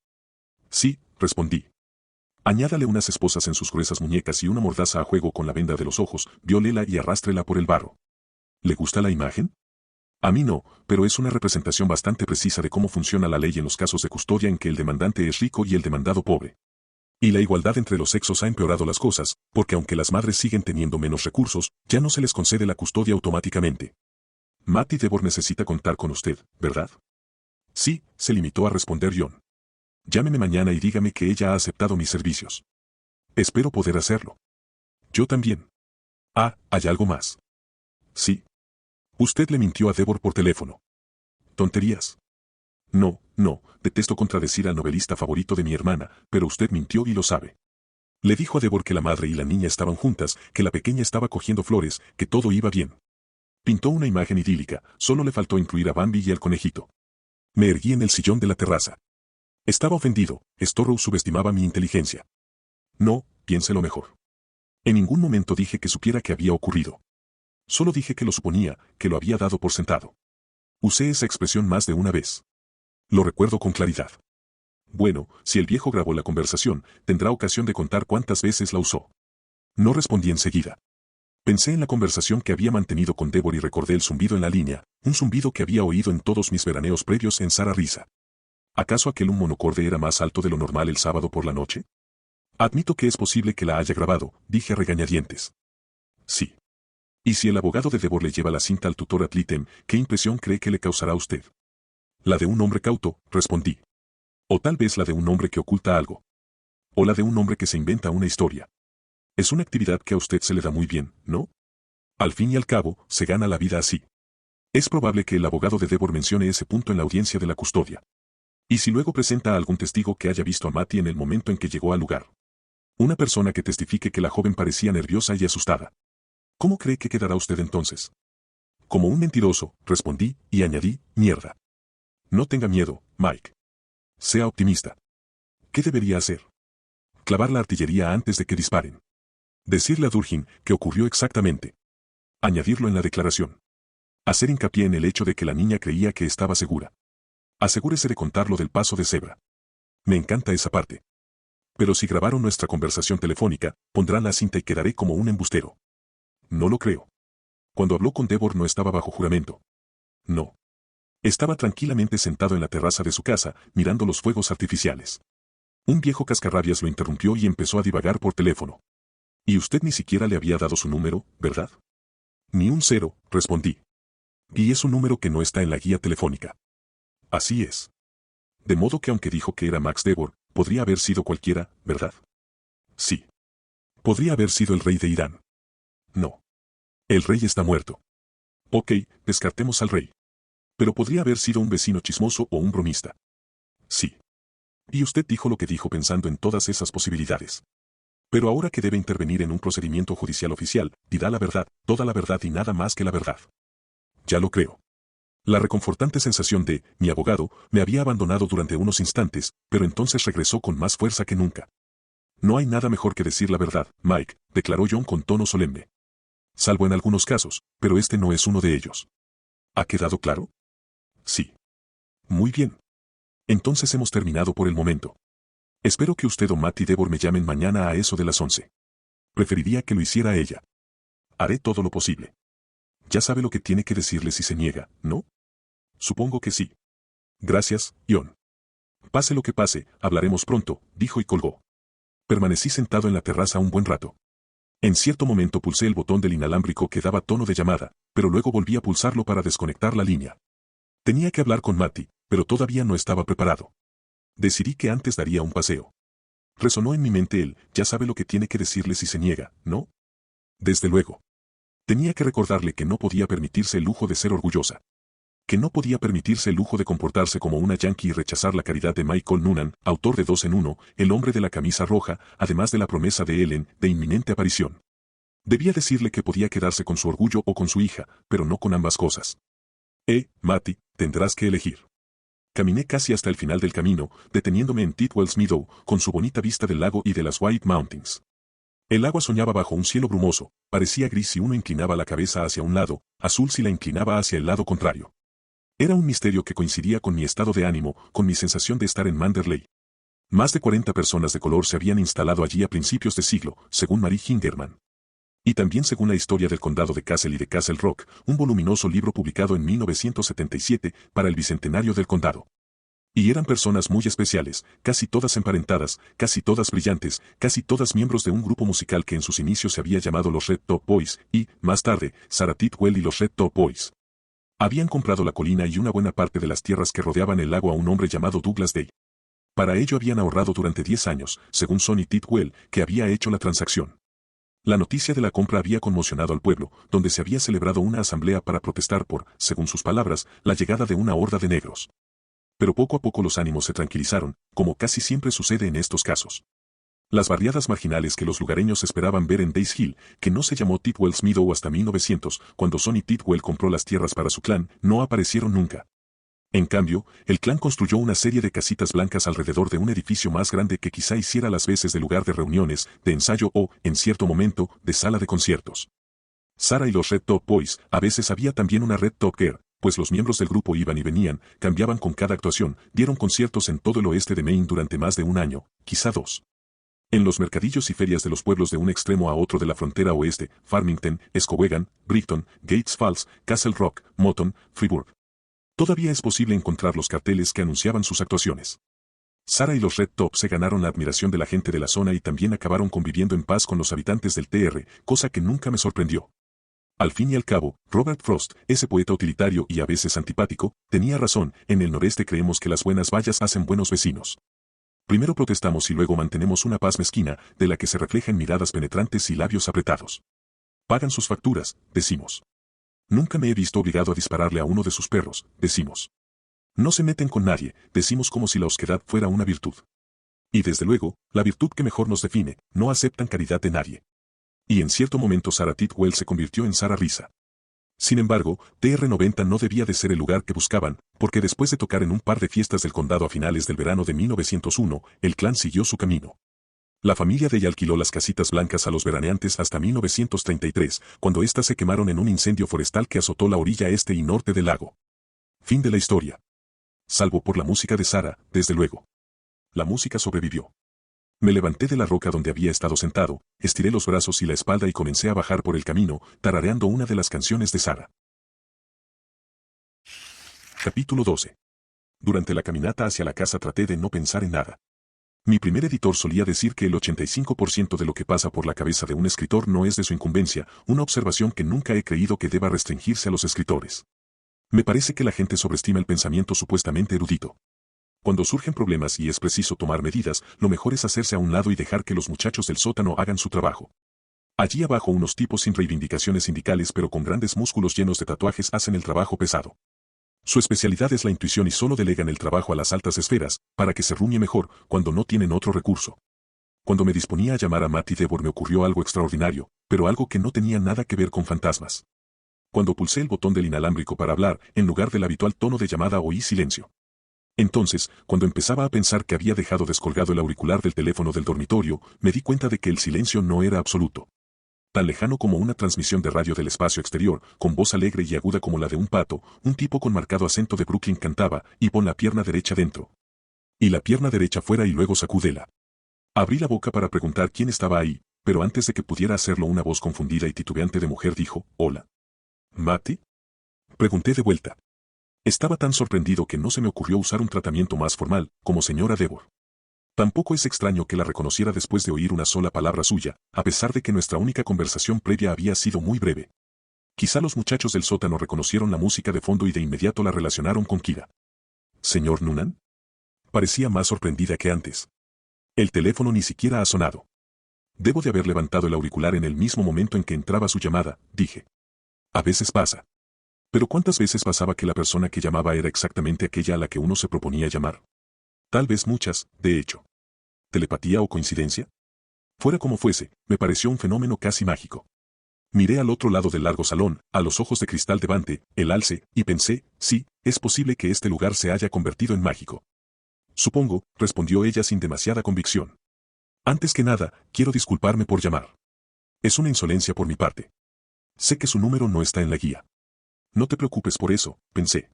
Sí, respondí. Añádale unas esposas en sus gruesas muñecas y una mordaza a juego con la venda de los ojos, viólela y arrástrela por el barro. ¿Le gusta la imagen? A mí no, pero es una representación bastante precisa de cómo funciona la ley en los casos de custodia en que el demandante es rico y el demandado pobre. Y la igualdad entre los sexos ha empeorado las cosas, porque aunque las madres siguen teniendo menos recursos, ya no se les concede la custodia automáticamente. Matty Devor necesita contar con usted, ¿verdad? Sí, se limitó a responder John. Llámeme mañana y dígame que ella ha aceptado mis servicios. Espero poder hacerlo. Yo también. Ah, ¿hay algo más? Sí. Usted le mintió a Devor por teléfono. ¿Tonterías? No, detesto contradecir al novelista favorito de mi hermana, pero usted mintió y lo sabe. Le dijo a Devor que la madre y la niña estaban juntas, que la pequeña estaba cogiendo flores, que todo iba bien. Pintó una imagen idílica, solo le faltó incluir a Bambi y al conejito. Me erguí en el sillón de la terraza. Estaba ofendido, Storrow subestimaba mi inteligencia. No, piénselo mejor. En ningún momento dije que supiera que había ocurrido. Solo dije que lo suponía, que lo había dado por sentado. Usé esa expresión más de una vez. Lo recuerdo con claridad. Bueno, si el viejo grabó la conversación, tendrá ocasión de contar cuántas veces la usó. No respondí enseguida. Pensé en la conversación que había mantenido con Devor y recordé el zumbido en la línea, un zumbido que había oído en todos mis veraneos previos en Sara Risa. ¿Acaso aquel un monocorde era más alto de lo normal el sábado por la noche? Admito que es posible que la haya grabado, dije a regañadientes. Sí. Y si el abogado de Devor le lleva la cinta al tutor ad litem, ¿qué impresión cree que le causará a usted? La de un hombre cauto, respondí. O tal vez la de un hombre que oculta algo. O la de un hombre que se inventa una historia. Es una actividad que a usted se le da muy bien, ¿no? Al fin y al cabo, se gana la vida así. Es probable que el abogado de Devor mencione ese punto en la audiencia de la custodia. Y si luego presenta a algún testigo que haya visto a Matty en el momento en que llegó al lugar. Una persona que testifique que la joven parecía nerviosa y asustada. ¿Cómo cree que quedará usted entonces? Como un mentiroso, respondí, y añadí, mierda. No tenga miedo, Mike. Sea optimista. ¿Qué debería hacer? Clavar la artillería antes de que disparen. Decirle a Durgin que ocurrió exactamente. Añadirlo en la declaración. Hacer hincapié en el hecho de que la niña creía que estaba segura. Asegúrese de contarlo del paso de cebra. Me encanta esa parte. Pero si grabaron nuestra conversación telefónica, pondrán la cinta y quedaré como un embustero. No lo creo. Cuando habló con Devor no estaba bajo juramento. No. Estaba tranquilamente sentado en la terraza de su casa, mirando los fuegos artificiales. Un viejo cascarrabias lo interrumpió y empezó a divagar por teléfono. Y usted ni siquiera le había dado su número, ¿verdad? Ni un cero, respondí. Y es un número que no está en la guía telefónica. Así es. De modo que aunque dijo que era Max Devor, podría haber sido cualquiera, ¿verdad? Sí. Podría haber sido el rey de Irán. No. El rey está muerto. Ok, descartemos al rey. Pero podría haber sido un vecino chismoso o un bromista. Sí. Y usted dijo lo que dijo pensando en todas esas posibilidades. Pero ahora que debe intervenir en un procedimiento judicial oficial, dirá la verdad, toda la verdad y nada más que la verdad. Ya lo creo. La reconfortante sensación de, mi abogado, me había abandonado durante unos instantes, pero entonces regresó con más fuerza que nunca. No hay nada mejor que decir la verdad, Mike, declaró John con tono solemne. Salvo en algunos casos, pero este no es uno de ellos. ¿Ha quedado claro? Sí. Muy bien. Entonces hemos terminado por el momento. Espero que usted o Matt y Devor me llamen mañana a eso de las 11. Preferiría que lo hiciera ella. Haré todo lo posible. Ya sabe lo que tiene que decirle si se niega, ¿no? Supongo que sí. Gracias, John. Pase lo que pase, hablaremos pronto, dijo y colgó. Permanecí sentado en la terraza un buen rato. En cierto momento pulsé el botón del inalámbrico que daba tono de llamada, pero luego volví a pulsarlo para desconectar la línea. Tenía que hablar con Matty, pero todavía no estaba preparado. Decidí que antes daría un paseo. Resonó en mi mente él, ya sabe lo que tiene que decirle si se niega, ¿no? Desde luego. Tenía que recordarle que no podía permitirse el lujo de ser orgullosa. Que no podía permitirse el lujo de comportarse como una yankee y rechazar la caridad de Michael Noonan, autor de 2 en 1, el hombre de la camisa roja, además de la promesa de Ellen, de inminente aparición. Debía decirle que podía quedarse con su orgullo o con su hija, pero no con ambas cosas. Matty, tendrás que elegir. Caminé casi hasta el final del camino, deteniéndome en Titwell's Meadow, con su bonita vista del lago y de las White Mountains. El agua soñaba bajo un cielo brumoso, parecía gris si uno inclinaba la cabeza hacia un lado, azul si la inclinaba hacia el lado contrario. Era un misterio que coincidía con mi estado de ánimo, con mi sensación de estar en Manderley. Más de 40 personas de color se habían instalado allí a principios de siglo, según Mary Hingerman. Y también según la historia del condado de Castle y de Castle Rock, un voluminoso libro publicado en 1977 para el bicentenario del condado. Y eran personas muy especiales, casi todas emparentadas, casi todas brillantes, casi todas miembros de un grupo musical que en sus inicios se había llamado los Red Top Boys, y, más tarde, Sarah Titwell y los Red Top Boys. Habían comprado la colina y una buena parte de las tierras que rodeaban el lago a un hombre llamado Douglas Day. Para ello habían ahorrado durante 10 años, según Sonny Titwell, que había hecho la transacción. La noticia de la compra había conmocionado al pueblo, donde se había celebrado una asamblea para protestar por, según sus palabras, la llegada de una horda de negros. Pero poco a poco los ánimos se tranquilizaron, como casi siempre sucede en estos casos. Las barriadas marginales que los lugareños esperaban ver en Days Hill, que no se llamó Titwell's Meadow hasta 1900, cuando Sonny Titwell compró las tierras para su clan, no aparecieron nunca. En cambio, el clan construyó una serie de casitas blancas alrededor de un edificio más grande que quizá hiciera las veces de lugar de reuniones, de ensayo o, en cierto momento, de sala de conciertos. Sarah y los Red Top Boys, a veces había también una Red Top Girl, pues los miembros del grupo iban y venían, cambiaban con cada actuación, dieron conciertos en todo el oeste de Maine durante más de un año, quizá 2. En los mercadillos y ferias de los pueblos de un extremo a otro de la frontera oeste, Farmington, Skowhegan, Brighton, Gates Falls, Castle Rock, Motton, Fribourg. Todavía es posible encontrar los carteles que anunciaban sus actuaciones. Sarah y los Red Top se ganaron la admiración de la gente de la zona y también acabaron conviviendo en paz con los habitantes del TR, cosa que nunca me sorprendió. Al fin y al cabo, Robert Frost, ese poeta utilitario y a veces antipático, tenía razón, en el noreste creemos que las buenas vallas hacen buenos vecinos. Primero protestamos y luego mantenemos una paz mezquina, de la que se reflejan miradas penetrantes y labios apretados. Pagan sus facturas, decimos. Nunca me he visto obligado a dispararle a uno de sus perros, decimos. No se meten con nadie, decimos como si la osquedad fuera una virtud. Y desde luego, la virtud que mejor nos define, no aceptan caridad de nadie. Y en cierto momento Sarah Tidwell se convirtió en Sarah Risa. Sin embargo, TR-90 no debía de ser el lugar que buscaban, porque después de tocar en un par de fiestas del condado a finales del verano de 1901, el clan siguió su camino. La familia de ella alquiló las casitas blancas a los veraneantes hasta 1933, cuando éstas se quemaron en un incendio forestal que azotó la orilla este y norte del lago. Fin de la historia. Salvo por la música de Sarah, desde luego. La música sobrevivió. Me levanté de la roca donde había estado sentado, estiré los brazos y la espalda y comencé a bajar por el camino, tarareando una de las canciones de Sarah. Capítulo 12. Durante la caminata hacia la casa traté de no pensar en nada. Mi primer editor solía decir que el 85% de lo que pasa por la cabeza de un escritor no es de su incumbencia, una observación que nunca he creído que deba restringirse a los escritores. Me parece que la gente sobreestima el pensamiento supuestamente erudito. Cuando surgen problemas y es preciso tomar medidas, lo mejor es hacerse a un lado y dejar que los muchachos del sótano hagan su trabajo. Allí abajo unos tipos sin reivindicaciones sindicales pero con grandes músculos llenos de tatuajes hacen el trabajo pesado. Su especialidad es la intuición y solo delegan el trabajo a las altas esferas, para que se rumie mejor, cuando no tienen otro recurso. Cuando me disponía a llamar a Matty Devor me ocurrió algo extraordinario, pero algo que no tenía nada que ver con fantasmas. Cuando pulsé el botón del inalámbrico para hablar, en lugar del habitual tono de llamada oí silencio. Entonces, cuando empezaba a pensar que había dejado descolgado el auricular del teléfono del dormitorio, me di cuenta de que el silencio no era absoluto. Tan lejano como una transmisión de radio del espacio exterior, con voz alegre y aguda como la de un pato, un tipo con marcado acento de Brooklyn cantaba, y pon la pierna derecha dentro. Y la pierna derecha fuera y luego sacúdela. Abrí la boca para preguntar quién estaba ahí, pero antes de que pudiera hacerlo una voz confundida y titubeante de mujer dijo, «Hola». «¿Matty?». Pregunté de vuelta. Estaba tan sorprendido que no se me ocurrió usar un tratamiento más formal, como señora Devor. Tampoco es extraño que la reconociera después de oír una sola palabra suya, a pesar de que nuestra única conversación previa había sido muy breve. Quizá los muchachos del sótano reconocieron la música de fondo y de inmediato la relacionaron con Kira. «¿Señor Noonan?». Parecía más sorprendida que antes. El teléfono ni siquiera ha sonado. Debo de haber levantado el auricular en el mismo momento en que entraba su llamada, dije. A veces pasa. Pero ¿cuántas veces pasaba que la persona que llamaba era exactamente aquella a la que uno se proponía llamar? Tal vez muchas, de hecho. ¿Telepatía o coincidencia? Fuera como fuese, me pareció un fenómeno casi mágico. Miré al otro lado del largo salón, a los ojos de cristal de Bante, el alce, y pensé, sí, es posible que este lugar se haya convertido en mágico. Supongo, respondió ella sin demasiada convicción. Antes que nada, quiero disculparme por llamar. Es una insolencia por mi parte. Sé que su número no está en la guía. No te preocupes por eso, pensé.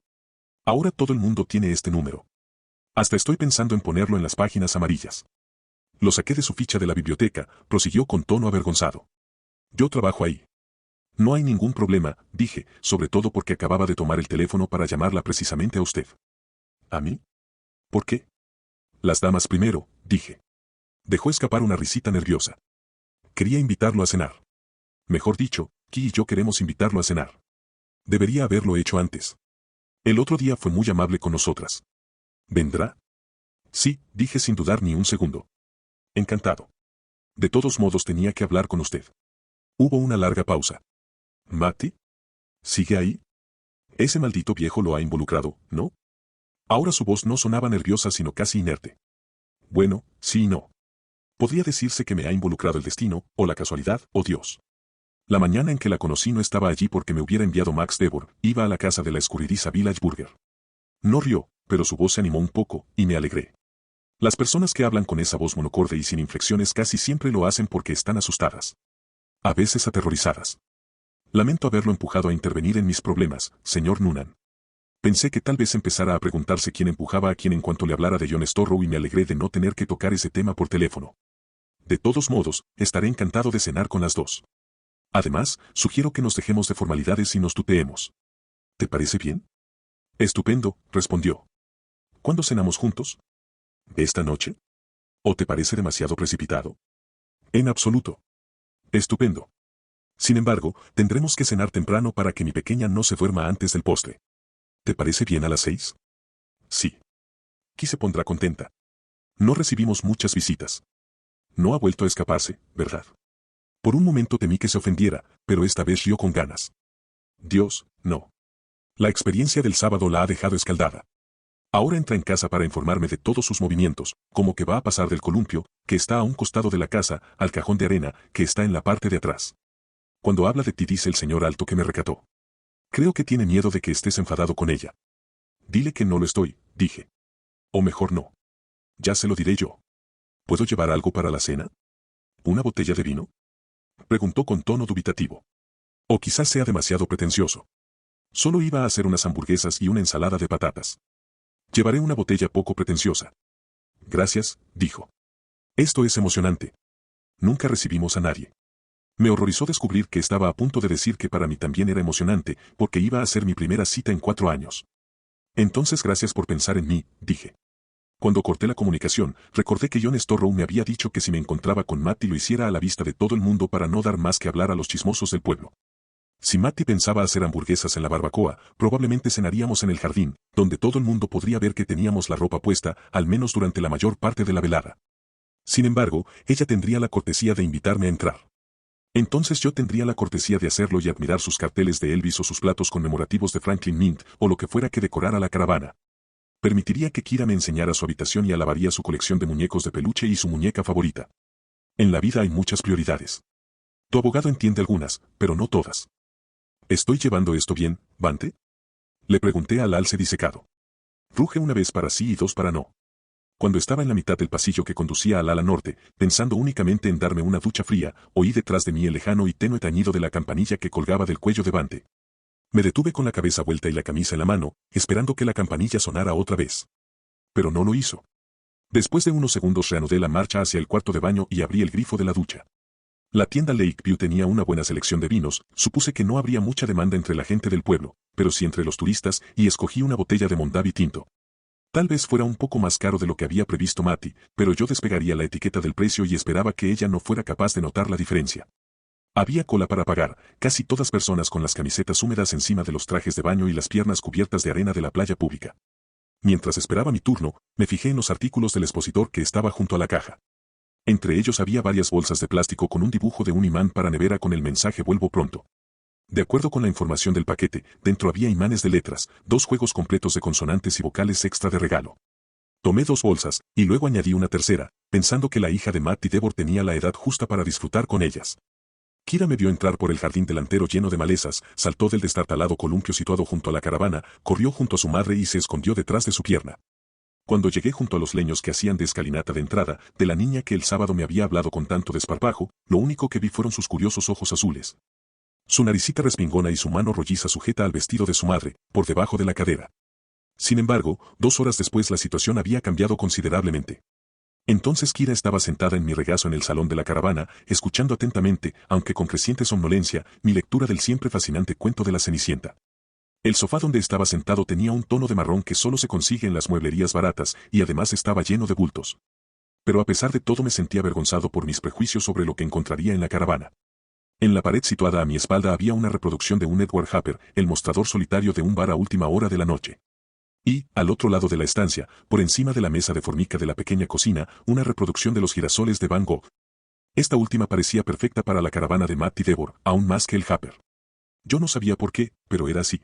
Ahora todo el mundo tiene este número. Hasta estoy pensando en ponerlo en las páginas amarillas. Lo saqué de su ficha de la biblioteca, prosiguió con tono avergonzado. Yo trabajo ahí. No hay ningún problema, dije, sobre todo porque acababa de tomar el teléfono para llamarla precisamente a usted. ¿A mí? ¿Por qué? Las damas primero, dije. Dejó escapar una risita nerviosa. Quería invitarlo a cenar. Mejor dicho, Ki y yo queremos invitarlo a cenar. Debería haberlo hecho antes. El otro día fue muy amable con nosotras. ¿Vendrá? Sí, dije sin dudar ni un segundo. Encantado. De todos modos tenía que hablar con usted. Hubo una larga pausa. ¿Matty? ¿Sigue ahí? Ese maldito viejo lo ha involucrado, ¿no? Ahora su voz no sonaba nerviosa sino casi inerte. Bueno, sí y no. Podría decirse que me ha involucrado el destino, o la casualidad, o Dios. La mañana en que la conocí no estaba allí porque me hubiera enviado Max Devor, iba a la casa de la escurridiza Village Burger. No rió, pero su voz se animó un poco, y me alegré. Las personas que hablan con esa voz monocorde y sin inflexiones casi siempre lo hacen porque están asustadas. A veces aterrorizadas. Lamento haberlo empujado a intervenir en mis problemas, señor Noonan. Pensé que tal vez empezara a preguntarse quién empujaba a quién en cuanto le hablara de John Storrow y me alegré de no tener que tocar ese tema por teléfono. De todos modos, estaré encantado de cenar con las dos. Además, sugiero que nos dejemos de formalidades y nos tuteemos. ¿Te parece bien? Estupendo, respondió. ¿Cuándo cenamos juntos? ¿Esta noche? ¿O te parece demasiado precipitado? En absoluto. Estupendo. Sin embargo, tendremos que cenar temprano para que mi pequeña no se duerma antes del postre. ¿Te parece bien a las 6? Sí. Qui se pondrá contenta. No recibimos muchas visitas. No ha vuelto a escaparse, ¿verdad? Por un momento temí que se ofendiera, pero esta vez rió con ganas. Dios, no. La experiencia del sábado la ha dejado escaldada. Ahora entra en casa para informarme de todos sus movimientos, como que va a pasar del columpio, que está a un costado de la casa, al cajón de arena, que está en la parte de atrás. Cuando habla de ti dice el señor alto que me recató. Creo que tiene miedo de que estés enfadado con ella. Dile que no lo estoy, dije. O mejor no. Ya se lo diré yo. ¿Puedo llevar algo para la cena? ¿Una botella de vino? Preguntó con tono dubitativo. O quizás sea demasiado pretencioso. Solo iba a hacer unas hamburguesas y una ensalada de patatas. Llevaré una botella poco pretenciosa. Gracias, dijo. Esto es emocionante. Nunca recibimos a nadie. Me horrorizó descubrir que estaba a punto de decir que para mí también era emocionante, porque iba a ser mi primera cita en 4 años. Entonces gracias por pensar en mí, dije. Cuando corté la comunicación, recordé que John Storrow me había dicho que si me encontraba con Matty lo hiciera a la vista de todo el mundo para no dar más que hablar a los chismosos del pueblo. Si Matty pensaba hacer hamburguesas en la barbacoa, probablemente cenaríamos en el jardín, donde todo el mundo podría ver que teníamos la ropa puesta, al menos durante la mayor parte de la velada. Sin embargo, ella tendría la cortesía de invitarme a entrar. Entonces yo tendría la cortesía de hacerlo y admirar sus carteles de Elvis o sus platos conmemorativos de Franklin Mint, o lo que fuera que decorara la caravana. Permitiría que Kira me enseñara su habitación y alabaría su colección de muñecos de peluche y su muñeca favorita. En la vida hay muchas prioridades. Tu abogado entiende algunas, pero no todas. ¿Estoy llevando esto bien, Bante? Le pregunté al alce disecado. Ruge una vez para sí y 2 para no. Cuando estaba en la mitad del pasillo que conducía al ala norte, pensando únicamente en darme una ducha fría, oí detrás de mí el lejano y tenue tañido de la campanilla que colgaba del cuello de Bante. Me detuve con la cabeza vuelta y la camisa en la mano, esperando que la campanilla sonara otra vez. Pero no lo hizo. Después de unos segundos reanudé la marcha hacia el cuarto de baño y abrí el grifo de la ducha. La tienda Lakeview tenía una buena selección de vinos, supuse que no habría mucha demanda entre la gente del pueblo, pero sí entre los turistas, y escogí una botella de Mondavi tinto. Tal vez fuera un poco más caro de lo que había previsto Matty, pero yo despegaría la etiqueta del precio y esperaba que ella no fuera capaz de notar la diferencia. Había cola para pagar, casi todas personas con las camisetas húmedas encima de los trajes de baño y las piernas cubiertas de arena de la playa pública. Mientras esperaba mi turno, me fijé en los artículos del expositor que estaba junto a la caja. Entre ellos había varias bolsas de plástico con un dibujo de un imán para nevera con el mensaje "Vuelvo pronto". De acuerdo con la información del paquete, dentro había imanes de letras, 2 juegos completos de consonantes y vocales extra de regalo. Tomé 2 bolsas, y luego añadí una tercera, pensando que la hija de Matty Devor tenía la edad justa para disfrutar con ellas. Kira me vio entrar por el jardín delantero lleno de malezas, saltó del destartalado columpio situado junto a la caravana, corrió junto a su madre y se escondió detrás de su pierna. Cuando llegué junto a los leños que hacían de escalinata de entrada, de la niña que el sábado me había hablado con tanto desparpajo, lo único que vi fueron sus curiosos ojos azules. Su naricita respingona y su mano rolliza sujeta al vestido de su madre, por debajo de la cadera. Sin embargo, 2 horas después la situación había cambiado considerablemente. Entonces Kira estaba sentada en mi regazo en el salón de la caravana, escuchando atentamente, aunque con creciente somnolencia, mi lectura del siempre fascinante cuento de la Cenicienta. El sofá donde estaba sentado tenía un tono de marrón que solo se consigue en las mueblerías baratas, y además estaba lleno de bultos. Pero a pesar de todo me sentía avergonzado por mis prejuicios sobre lo que encontraría en la caravana. En la pared situada a mi espalda había una reproducción de un Edward Hopper, el mostrador solitario de un bar a última hora de la noche. Y, al otro lado de la estancia, por encima de la mesa de formica de la pequeña cocina, una reproducción de los girasoles de Van Gogh. Esta última parecía perfecta para la caravana de Matty Devor, aún más que el Hopper. Yo no sabía por qué, pero era así.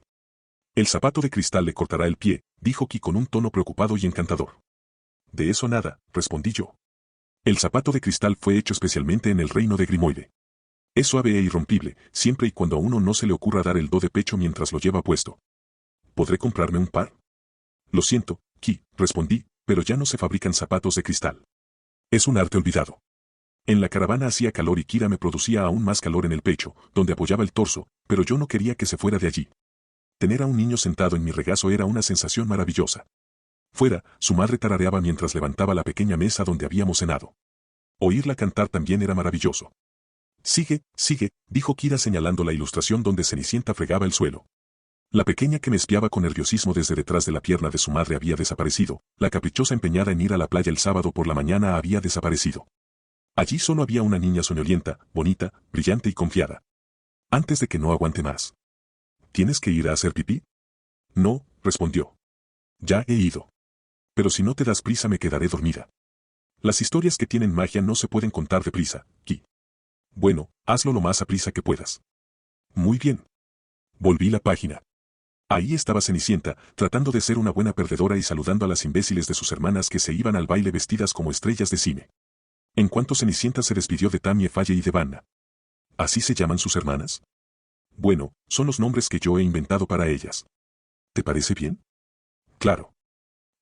El zapato de cristal le cortará el pie, dijo Ki con un tono preocupado y encantador. De eso nada, respondí yo. El zapato de cristal fue hecho especialmente en el reino de Grimoire. Es suave e irrompible, siempre y cuando a uno no se le ocurra dar el do de pecho mientras lo lleva puesto. ¿Podré comprarme un par? Lo siento, Ki, respondí, pero ya no se fabrican zapatos de cristal. Es un arte olvidado. En la caravana hacía calor y Kira me producía aún más calor en el pecho, donde apoyaba el torso, pero yo no quería que se fuera de allí. Tener a un niño sentado en mi regazo era una sensación maravillosa. Fuera, su madre tarareaba mientras levantaba la pequeña mesa donde habíamos cenado. Oírla cantar también era maravilloso. Sigue, sigue, dijo Kira señalando la ilustración donde Cenicienta fregaba el suelo. La pequeña que me espiaba con nerviosismo desde detrás de la pierna de su madre había desaparecido, la caprichosa empeñada en ir a la playa el sábado por la mañana había desaparecido. Allí solo había una niña soñolienta, bonita, brillante y confiada. Antes de que no aguante más. ¿Tienes que ir a hacer pipí? No, respondió. Ya he ido. Pero si no te das prisa me quedaré dormida. Las historias que tienen magia no se pueden contar deprisa, Ki. Bueno, hazlo lo más aprisa que puedas. Muy bien. Volví la página. Ahí estaba Cenicienta, tratando de ser una buena perdedora y saludando a las imbéciles de sus hermanas que se iban al baile vestidas como estrellas de cine. En cuanto Cenicienta se despidió de Tammy Faye y de Vanna. ¿Así se llaman sus hermanas? Bueno, son los nombres que yo he inventado para ellas. ¿Te parece bien? Claro.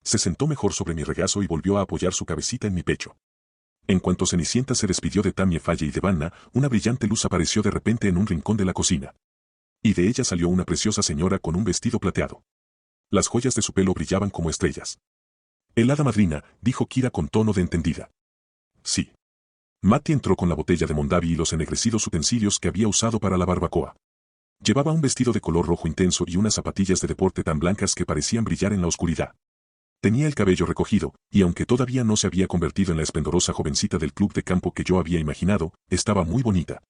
Se sentó mejor sobre mi regazo y volvió a apoyar su cabecita en mi pecho. En cuanto Cenicienta se despidió de Tammy Faye y de Vanna, una brillante luz apareció de repente en un rincón de la cocina. Y de ella salió una preciosa señora con un vestido plateado. Las joyas de su pelo brillaban como estrellas. El hada madrina, dijo Kira con tono de entendida. Sí. Matty entró con la botella de Mondavi y los ennegrecidos utensilios que había usado para la barbacoa. Llevaba un vestido de color rojo intenso y unas zapatillas de deporte tan blancas que parecían brillar en la oscuridad. Tenía el cabello recogido, y aunque todavía no se había convertido en la esplendorosa jovencita del club de campo que yo había imaginado, estaba muy bonita.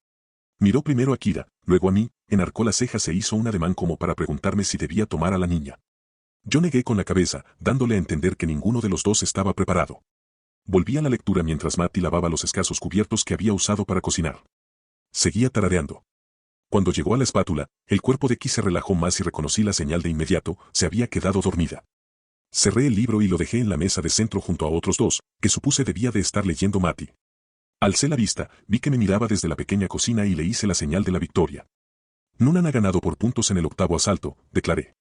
Miró primero a Kira, luego a mí, enarcó las cejas e hizo un ademán como para preguntarme si debía tomar a la niña. Yo negué con la cabeza, dándole a entender que ninguno de los dos estaba preparado. Volví a la lectura mientras Matty lavaba los escasos cubiertos que había usado para cocinar. Seguía tarareando. Cuando llegó a la espátula, el cuerpo de Ki se relajó más y reconocí la señal de inmediato, se había quedado dormida. Cerré el libro y lo dejé en la mesa de centro junto a otros dos, que supuse debía de estar leyendo Matty. Alcé la vista, vi que me miraba desde la pequeña cocina y le hice la señal de la victoria. Noonan ha ganado por puntos en el octavo asalto, declaré.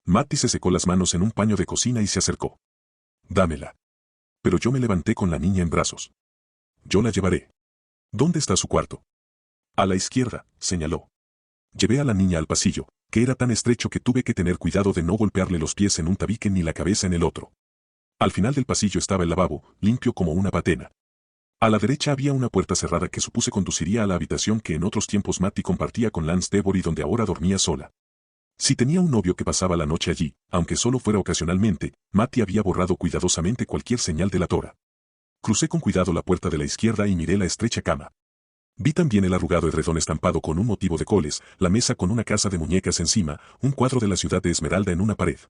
Matty se secó las manos en un paño de cocina y se acercó. Dámela. Pero yo me levanté con la niña en brazos. Yo la llevaré. ¿Dónde está su cuarto? A la izquierda, señaló. Llevé a la niña al pasillo, que era tan estrecho que tuve que tener cuidado de no golpearle los pies en un tabique ni la cabeza en el otro. Al final del pasillo estaba el lavabo, limpio como una patena. A la derecha había una puerta cerrada que supuse conduciría a la habitación que en otros tiempos Matty compartía con Lance Devor y donde ahora dormía sola. Si tenía un novio que pasaba la noche allí, aunque solo fuera ocasionalmente, Matty había borrado cuidadosamente cualquier señal de la tora. Crucé con cuidado la puerta de la izquierda y miré la estrecha cama. Vi también el arrugado edredón estampado con un motivo de coles, la mesa con una casa de muñecas encima, un cuadro de la ciudad de Esmeralda en una pared.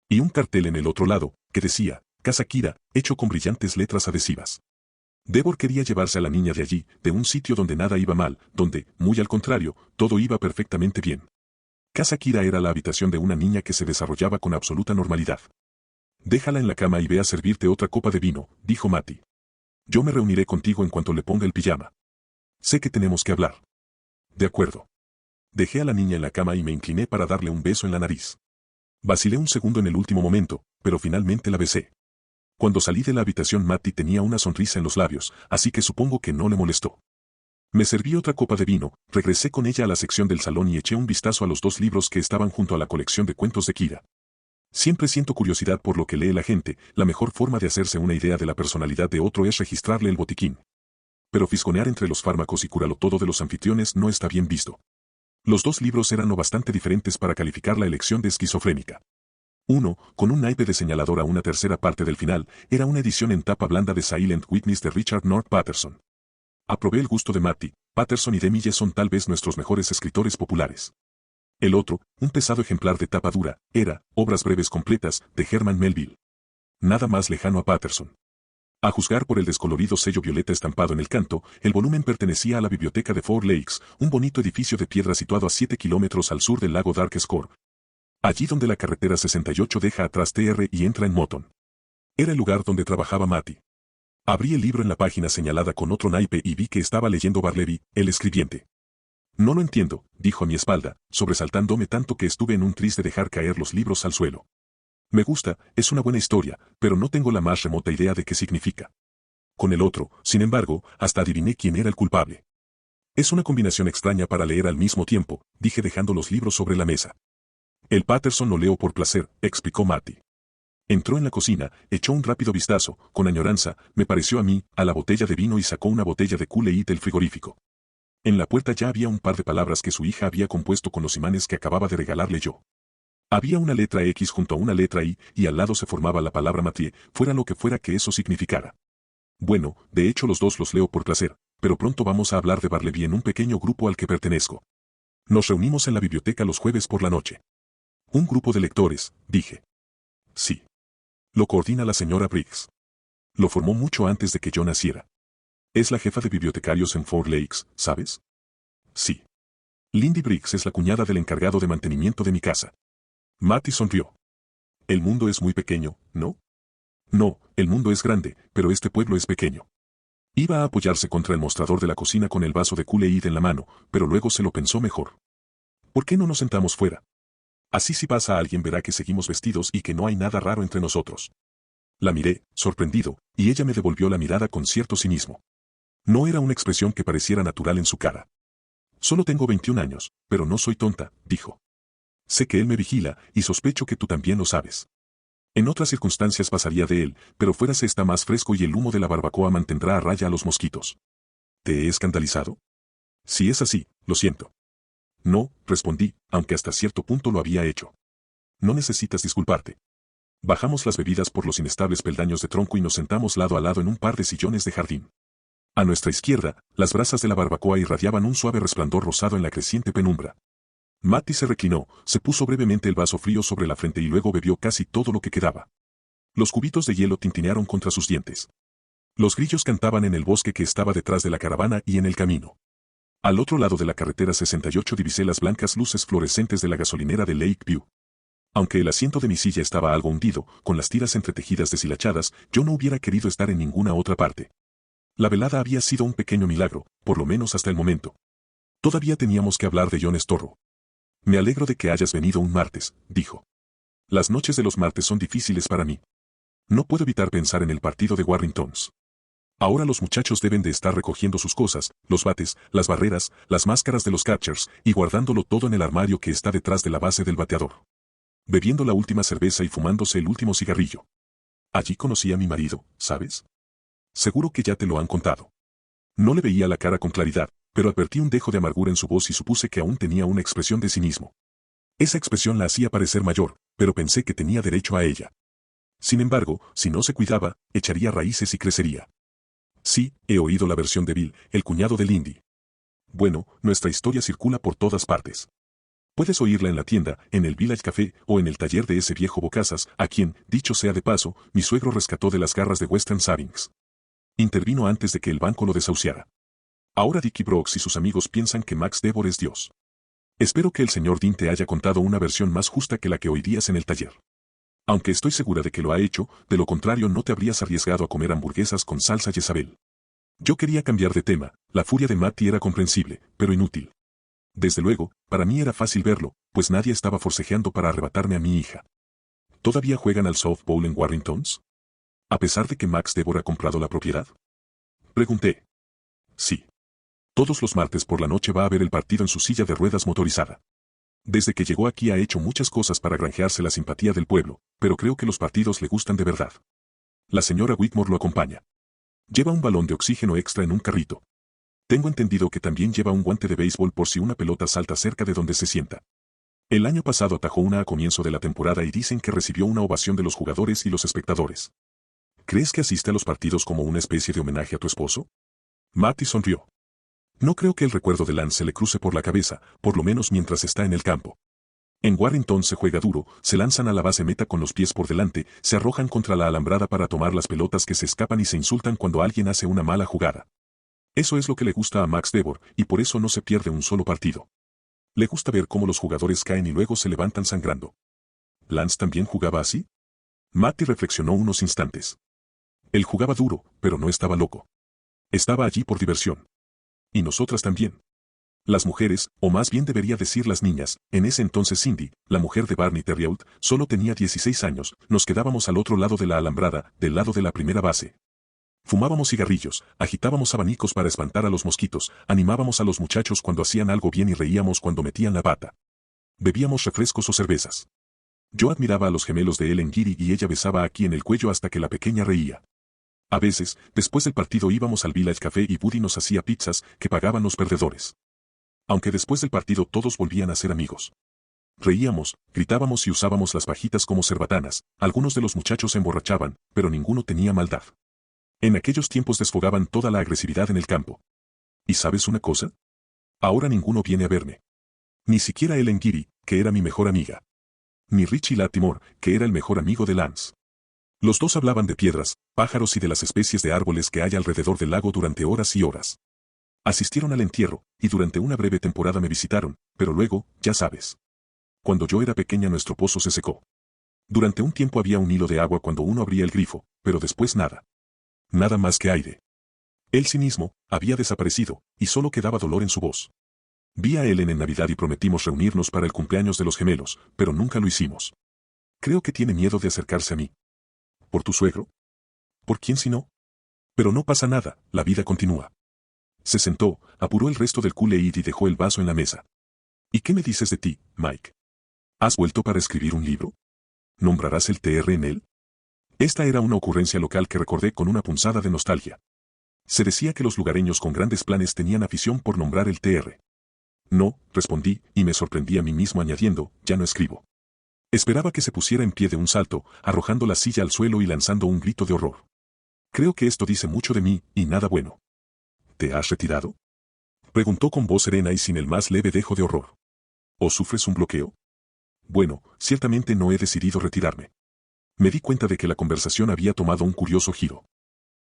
Y un cartel en el otro lado, que decía, Casa Kira, hecho con brillantes letras adhesivas. Devor quería llevarse a la niña de allí, de un sitio donde nada iba mal, donde, muy al contrario, todo iba perfectamente bien. Casa Kira era la habitación de una niña que se desarrollaba con absoluta normalidad. Déjala en la cama y ve a servirte otra copa de vino, dijo Matty. Yo me reuniré contigo en cuanto le ponga el pijama. Sé que tenemos que hablar. De acuerdo. Dejé a la niña en la cama y me incliné para darle un beso en la nariz. Vacilé un segundo en el último momento, pero finalmente la besé. Cuando salí de la habitación Matty tenía una sonrisa en los labios, así que supongo que no le molestó. Me serví otra copa de vino, regresé con ella a la sección del salón y eché un vistazo a los dos libros que estaban junto a la colección de cuentos de Kira. Siempre siento curiosidad por lo que lee la gente, la mejor forma de hacerse una idea de la personalidad de otro es registrarle el botiquín. Pero fisgonear entre los fármacos y curarlo todo de los anfitriones no está bien visto. Los dos libros eran lo bastante diferentes para calificar la elección de esquizofrénica. Uno, con un naipe de señalador a una tercera parte del final, era una edición en tapa blanda de Silent Witness de Richard North Patterson. Aprobé el gusto de Matty, Patterson y DeMille son tal vez nuestros mejores escritores populares. El otro, un pesado ejemplar de tapa dura, era Obras breves completas, de Herman Melville. Nada más lejano a Patterson. A juzgar por el descolorido sello violeta estampado en el canto, el volumen pertenecía a la biblioteca de Four Lakes, un bonito edificio de piedra situado a 7 kilómetros al sur del lago Dark Score. Allí donde la carretera 68 deja atrás TR y entra en Moton. Era el lugar donde trabajaba Matty. Abrí el libro en la página señalada con otro naipe y vi que estaba leyendo Barleby, el escribiente. No lo entiendo, dijo a mi espalda, sobresaltándome tanto que estuve en un tris de dejar caer los libros al suelo. Me gusta, es una buena historia, pero no tengo la más remota idea de qué significa. Con el otro, sin embargo, hasta adiviné quién era el culpable. Es una combinación extraña para leer al mismo tiempo, dije dejando los libros sobre la mesa. El Patterson lo leo por placer, explicó Matty. Entró en la cocina, echó un rápido vistazo, con añoranza, me pareció a mí, a la botella de vino y sacó una botella de Kool-Aid del frigorífico. En la puerta ya había un par de palabras que su hija había compuesto con los imanes que acababa de regalarle yo. Había una letra X junto a una letra Y, y al lado se formaba la palabra Mathieu, fuera lo que fuera que eso significara. Bueno, de hecho los dos los leo por placer, pero pronto vamos a hablar de Barleby en un pequeño grupo al que pertenezco. Nos reunimos en la biblioteca los jueves por la noche. Un grupo de lectores, dije. Sí. Lo coordina la señora Briggs. Lo formó mucho antes de que yo naciera. Es la jefa de bibliotecarios en Four Lakes, ¿sabes? Sí. Lindy Briggs es la cuñada del encargado de mantenimiento de mi casa. Matty sonrió. El mundo es muy pequeño, ¿no? No, el mundo es grande, pero este pueblo es pequeño. Iba a apoyarse contra el mostrador de la cocina con el vaso de Kool-Aid en la mano, pero luego se lo pensó mejor. ¿Por qué no nos sentamos fuera? Así si pasa alguien verá que seguimos vestidos y que no hay nada raro entre nosotros. La miré, sorprendido, y ella me devolvió la mirada con cierto cinismo. No era una expresión que pareciera natural en su cara. Solo tengo 21 años, pero no soy tonta, dijo. Sé que él me vigila, y sospecho que tú también lo sabes. En otras circunstancias pasaría de él, pero fuera se está más fresco y el humo de la barbacoa mantendrá a raya a los mosquitos. ¿Te he escandalizado? Si es así, lo siento. No, respondí, aunque hasta cierto punto lo había hecho. No necesitas disculparte. Bajamos las bebidas por los inestables peldaños de tronco y nos sentamos lado a lado en un par de sillones de jardín. A nuestra izquierda, las brasas de la barbacoa irradiaban un suave resplandor rosado en la creciente penumbra. Matty se reclinó, se puso brevemente el vaso frío sobre la frente y luego bebió casi todo lo que quedaba. Los cubitos de hielo tintinearon contra sus dientes. Los grillos cantaban en el bosque que estaba detrás de la caravana y en el camino. Al otro lado de la carretera 68 divisé las blancas luces fluorescentes de la gasolinera de Lakeview. Aunque el asiento de mi silla estaba algo hundido, con las tiras entretejidas deshilachadas, yo no hubiera querido estar en ninguna otra parte. La velada había sido un pequeño milagro, por lo menos hasta el momento. Todavía teníamos que hablar de John Storrow. Me alegro de que hayas venido un martes, dijo. Las noches de los martes son difíciles para mí. No puedo evitar pensar en el partido de Warringtons. Ahora los muchachos deben de estar recogiendo sus cosas, los bates, las barreras, las máscaras de los catchers, y guardándolo todo en el armario que está detrás de la base del bateador. Bebiendo la última cerveza y fumándose el último cigarrillo. Allí conocí a mi marido, ¿sabes? Seguro que ya te lo han contado. No le veía la cara con claridad, pero advertí un dejo de amargura en su voz y supuse que aún tenía una expresión de cinismo. Esa expresión la hacía parecer mayor, pero pensé que tenía derecho a ella. Sin embargo, si no se cuidaba, echaría raíces y crecería. Sí, he oído la versión de Bill, el cuñado de Lindy. Bueno, nuestra historia circula por todas partes. Puedes oírla en la tienda, en el Village Café o en el taller de ese viejo bocazas, a quien, dicho sea de paso, mi suegro rescató de las garras de Western Savings. Intervino antes de que el banco lo desahuciara. Ahora Dickie Brooks y sus amigos piensan que Max Devor es Dios. Espero que el señor Dean te haya contado una versión más justa que la que oirías en el taller. Aunque estoy segura de que lo ha hecho, de lo contrario no te habrías arriesgado a comer hamburguesas con salsa Jezabel. Yo quería cambiar de tema, la furia de Matty era comprensible, pero inútil. Desde luego, para mí era fácil verlo, pues nadie estaba forcejeando para arrebatarme a mi hija. ¿Todavía juegan al softball en Warringtons? ¿A pesar de que Max Devor ha comprado la propiedad? Pregunté. Sí. Todos los martes por la noche va a ver el partido en su silla de ruedas motorizada. Desde que llegó aquí ha hecho muchas cosas para granjearse la simpatía del pueblo, pero creo que los partidos le gustan de verdad. La señora Whitmore lo acompaña. Lleva un balón de oxígeno extra en un carrito. Tengo entendido que también lleva un guante de béisbol por si una pelota salta cerca de donde se sienta. El año pasado atajó una a comienzo de la temporada y dicen que recibió una ovación de los jugadores y los espectadores. ¿Crees que asiste a los partidos como una especie de homenaje a tu esposo? Matty sonrió. No creo que el recuerdo de Lance se le cruce por la cabeza, por lo menos mientras está en el campo. En Warrington se juega duro, se lanzan a la base meta con los pies por delante, se arrojan contra la alambrada para tomar las pelotas que se escapan y se insultan cuando alguien hace una mala jugada. Eso es lo que le gusta a Max Devor, y por eso no se pierde un solo partido. Le gusta ver cómo los jugadores caen y luego se levantan sangrando. ¿Lance también jugaba así? Matty reflexionó unos instantes. Él jugaba duro, pero no estaba loco. Estaba allí por diversión. Y nosotras también. Las mujeres, o más bien debería decir las niñas, en ese entonces Cindy, la mujer de Barney Terriault, solo tenía 16 años, nos quedábamos al otro lado de la alambrada, del lado de la primera base. Fumábamos cigarrillos, agitábamos abanicos para espantar a los mosquitos, animábamos a los muchachos cuando hacían algo bien y reíamos cuando metían la pata. Bebíamos refrescos o cervezas. Yo admiraba a los gemelos de Ellen Geary y ella besaba aquí en el cuello hasta que la pequeña reía. A veces, después del partido íbamos al Village Café y Buddy nos hacía pizzas que pagaban los perdedores. Aunque después del partido todos volvían a ser amigos. Reíamos, gritábamos y usábamos las pajitas como cerbatanas, algunos de los muchachos se emborrachaban, pero ninguno tenía maldad. En aquellos tiempos desfogaban toda la agresividad en el campo. ¿Y sabes una cosa? Ahora ninguno viene a verme. Ni siquiera Ellen Geary, que era mi mejor amiga. Ni Richie Latimore, que era el mejor amigo de Lance. Los dos hablaban de piedras, pájaros y de las especies de árboles que hay alrededor del lago durante horas y horas. Asistieron al entierro, y durante una breve temporada me visitaron, pero luego, ya sabes. Cuando yo era pequeña nuestro pozo se secó. Durante un tiempo había un hilo de agua cuando uno abría el grifo, pero después nada. Nada más que aire. El cinismo había desaparecido, y solo quedaba dolor en su voz. Vi a Ellen en Navidad y prometimos reunirnos para el cumpleaños de los gemelos, pero nunca lo hicimos. Creo que tiene miedo de acercarse a mí. ¿Por tu suegro? ¿Por quién si no? Pero no pasa nada, la vida continúa. Se sentó, apuró el resto del Kool-Aid y dejó el vaso en la mesa. ¿Y qué me dices de ti, Mike? ¿Has vuelto para escribir un libro? ¿Nombrarás el TR en él? Esta era una ocurrencia local que recordé con una punzada de nostalgia. Se decía que los lugareños con grandes planes tenían afición por nombrar el TR. No, respondí, y me sorprendí a mí mismo añadiendo, ya no escribo. Esperaba que se pusiera en pie de un salto, arrojando la silla al suelo y lanzando un grito de horror. Creo que esto dice mucho de mí, y nada bueno. ¿Te has retirado? Preguntó con voz serena y sin el más leve dejo de horror. ¿O sufres un bloqueo? Bueno, ciertamente no he decidido retirarme. Me di cuenta de que la conversación había tomado un curioso giro.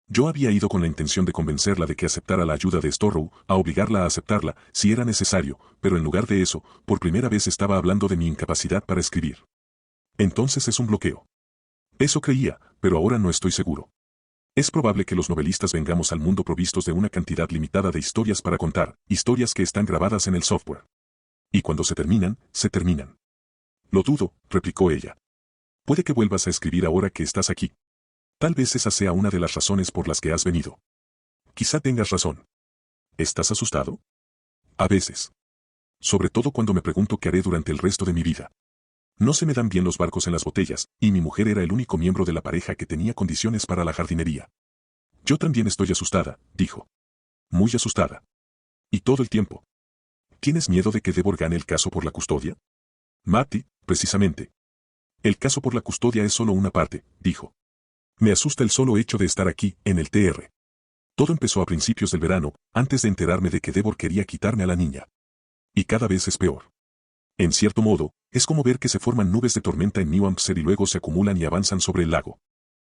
Yo había ido con la intención de convencerla de que aceptara la ayuda de Storrow, a obligarla a aceptarla, si era necesario, pero en lugar de eso, por primera vez estaba hablando de mi incapacidad para escribir. Entonces es un bloqueo. Eso creía, pero ahora no estoy seguro. Es probable que los novelistas vengamos al mundo provistos de una cantidad limitada de historias para contar, historias que están grabadas en el software. Y cuando se terminan, se terminan. Lo dudo, replicó ella. Puede que vuelvas a escribir ahora que estás aquí. Tal vez esa sea una de las razones por las que has venido. Quizá tengas razón. ¿Estás asustado? A veces. Sobre todo cuando me pregunto qué haré durante el resto de mi vida. No se me dan bien los barcos en las botellas, y mi mujer era el único miembro de la pareja que tenía condiciones para la jardinería. Yo también estoy asustada, dijo. Muy asustada. Y todo el tiempo. ¿Tienes miedo de que Devor gane el caso por la custodia? Marty, precisamente. El caso por la custodia es solo una parte, dijo. Me asusta el solo hecho de estar aquí, en el TR. Todo empezó a principios del verano, antes de enterarme de que Devor quería quitarme a la niña. Y cada vez es peor. En cierto modo, es como ver que se forman nubes de tormenta en New Hampshire y luego se acumulan y avanzan sobre el lago.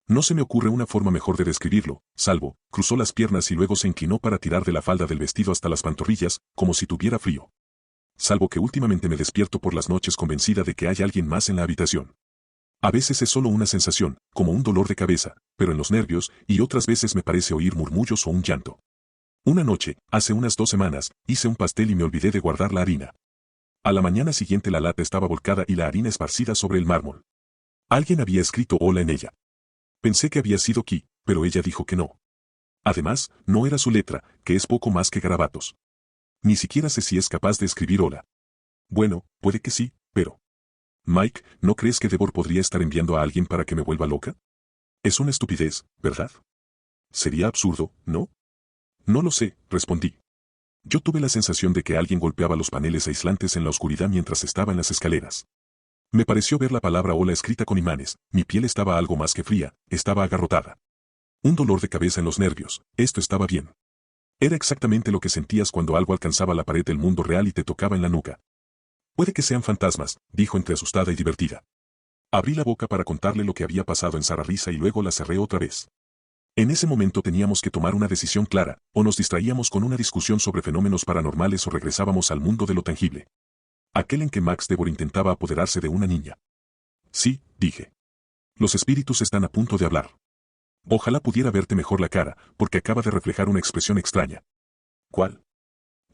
No se me ocurre una forma mejor de describirlo, salvo, cruzó las piernas y luego se inclinó para tirar de la falda del vestido hasta las pantorrillas, como si tuviera frío. Salvo que últimamente me despierto por las noches convencida de que hay alguien más en la habitación. A veces es solo una sensación, como un dolor de cabeza, pero en los nervios, y otras veces me parece oír murmullos o un llanto. Una noche, hace unas 2 semanas, hice un pastel y me olvidé de guardar la harina. A la mañana siguiente la lata estaba volcada y la harina esparcida sobre el mármol. Alguien había escrito hola en ella. Pensé que había sido Key, pero ella dijo que no. Además, no era su letra, que es poco más que garabatos. Ni siquiera sé si es capaz de escribir hola. Bueno, puede que sí, pero... Mike, ¿no crees que Devor podría estar enviando a alguien para que me vuelva loca? Es una estupidez, ¿verdad? Sería absurdo, ¿no? No lo sé, respondí. Yo tuve la sensación de que alguien golpeaba los paneles aislantes en la oscuridad mientras estaba en las escaleras. Me pareció ver la palabra hola escrita con imanes, mi piel estaba algo más que fría, estaba agarrotada. Un dolor de cabeza en los nervios, esto estaba bien. Era exactamente lo que sentías cuando algo alcanzaba la pared del mundo real y te tocaba en la nuca. Puede que sean fantasmas, dijo entre asustada y divertida. Abrí la boca para contarle lo que había pasado en Sararisa y luego la cerré otra vez. En ese momento teníamos que tomar una decisión clara, o nos distraíamos con una discusión sobre fenómenos paranormales o regresábamos al mundo de lo tangible. Aquel en que Max Devor intentaba apoderarse de una niña. Sí, dije. Los espíritus están a punto de hablar. Ojalá pudiera verte mejor la cara, porque acaba de reflejar una expresión extraña. ¿Cuál?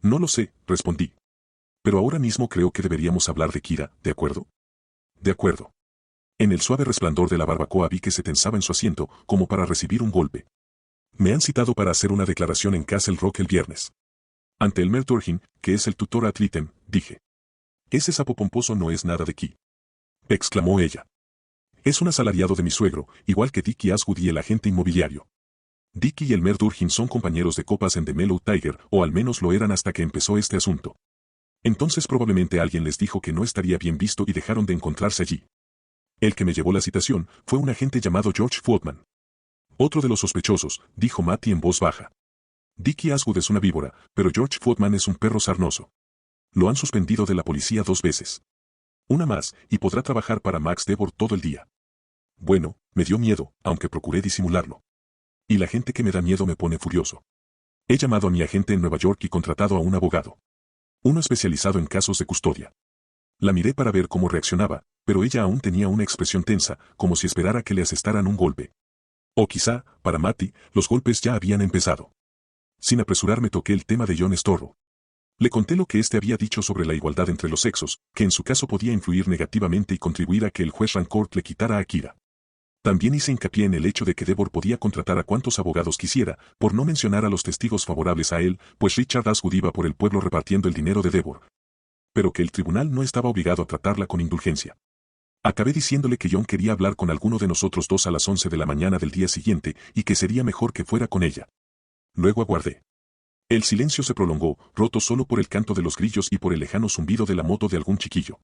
No lo sé, respondí. Pero ahora mismo creo que deberíamos hablar de Kira, ¿de acuerdo? De acuerdo. En el suave resplandor de la barbacoa vi que se tensaba en su asiento, como para recibir un golpe. Me han citado para hacer una declaración en Castle Rock el viernes. Ante el Mer Turgin, que es el tutor ad litem, dije. Ese sapo pomposo no es nada de Key. Exclamó ella. Es un asalariado de mi suegro, igual que Dickie Asgood y el agente inmobiliario. Dickie y el Mer Durgin son compañeros de copas en The Mellow Tiger, o al menos lo eran hasta que empezó este asunto. Entonces probablemente alguien les dijo que no estaría bien visto y dejaron de encontrarse allí. El que me llevó la citación fue un agente llamado George Footman. Otro de los sospechosos, dijo Matty en voz baja. Dickie Asgood es una víbora, pero George Footman es un perro sarnoso. Lo han suspendido de la policía 2 veces. Una más, y podrá trabajar para Max Devor todo el día. Bueno, me dio miedo, aunque procuré disimularlo. Y la gente que me da miedo me pone furioso. He llamado a mi agente en Nueva York y contratado a un abogado. Uno especializado en casos de custodia. La miré para ver cómo reaccionaba, pero ella aún tenía una expresión tensa, como si esperara que le asestaran un golpe. O quizá, para Matty, los golpes ya habían empezado. Sin apresurarme toqué el tema de Jon Storro. Le conté lo que éste había dicho sobre la igualdad entre los sexos, que en su caso podía influir negativamente y contribuir a que el juez Rancourt le quitara a Kira. También hice hincapié en el hecho de que Devor podía contratar a cuantos abogados quisiera, por no mencionar a los testigos favorables a él, pues Richard Asgood iba por el pueblo repartiendo el dinero de Devor. Pero que el tribunal no estaba obligado a tratarla con indulgencia. Acabé diciéndole que Jon quería hablar con alguno de nosotros dos a las 11 de la mañana del día siguiente y que sería mejor que fuera con ella. Luego aguardé. El silencio se prolongó, roto solo por el canto de los grillos y por el lejano zumbido de la moto de algún chiquillo.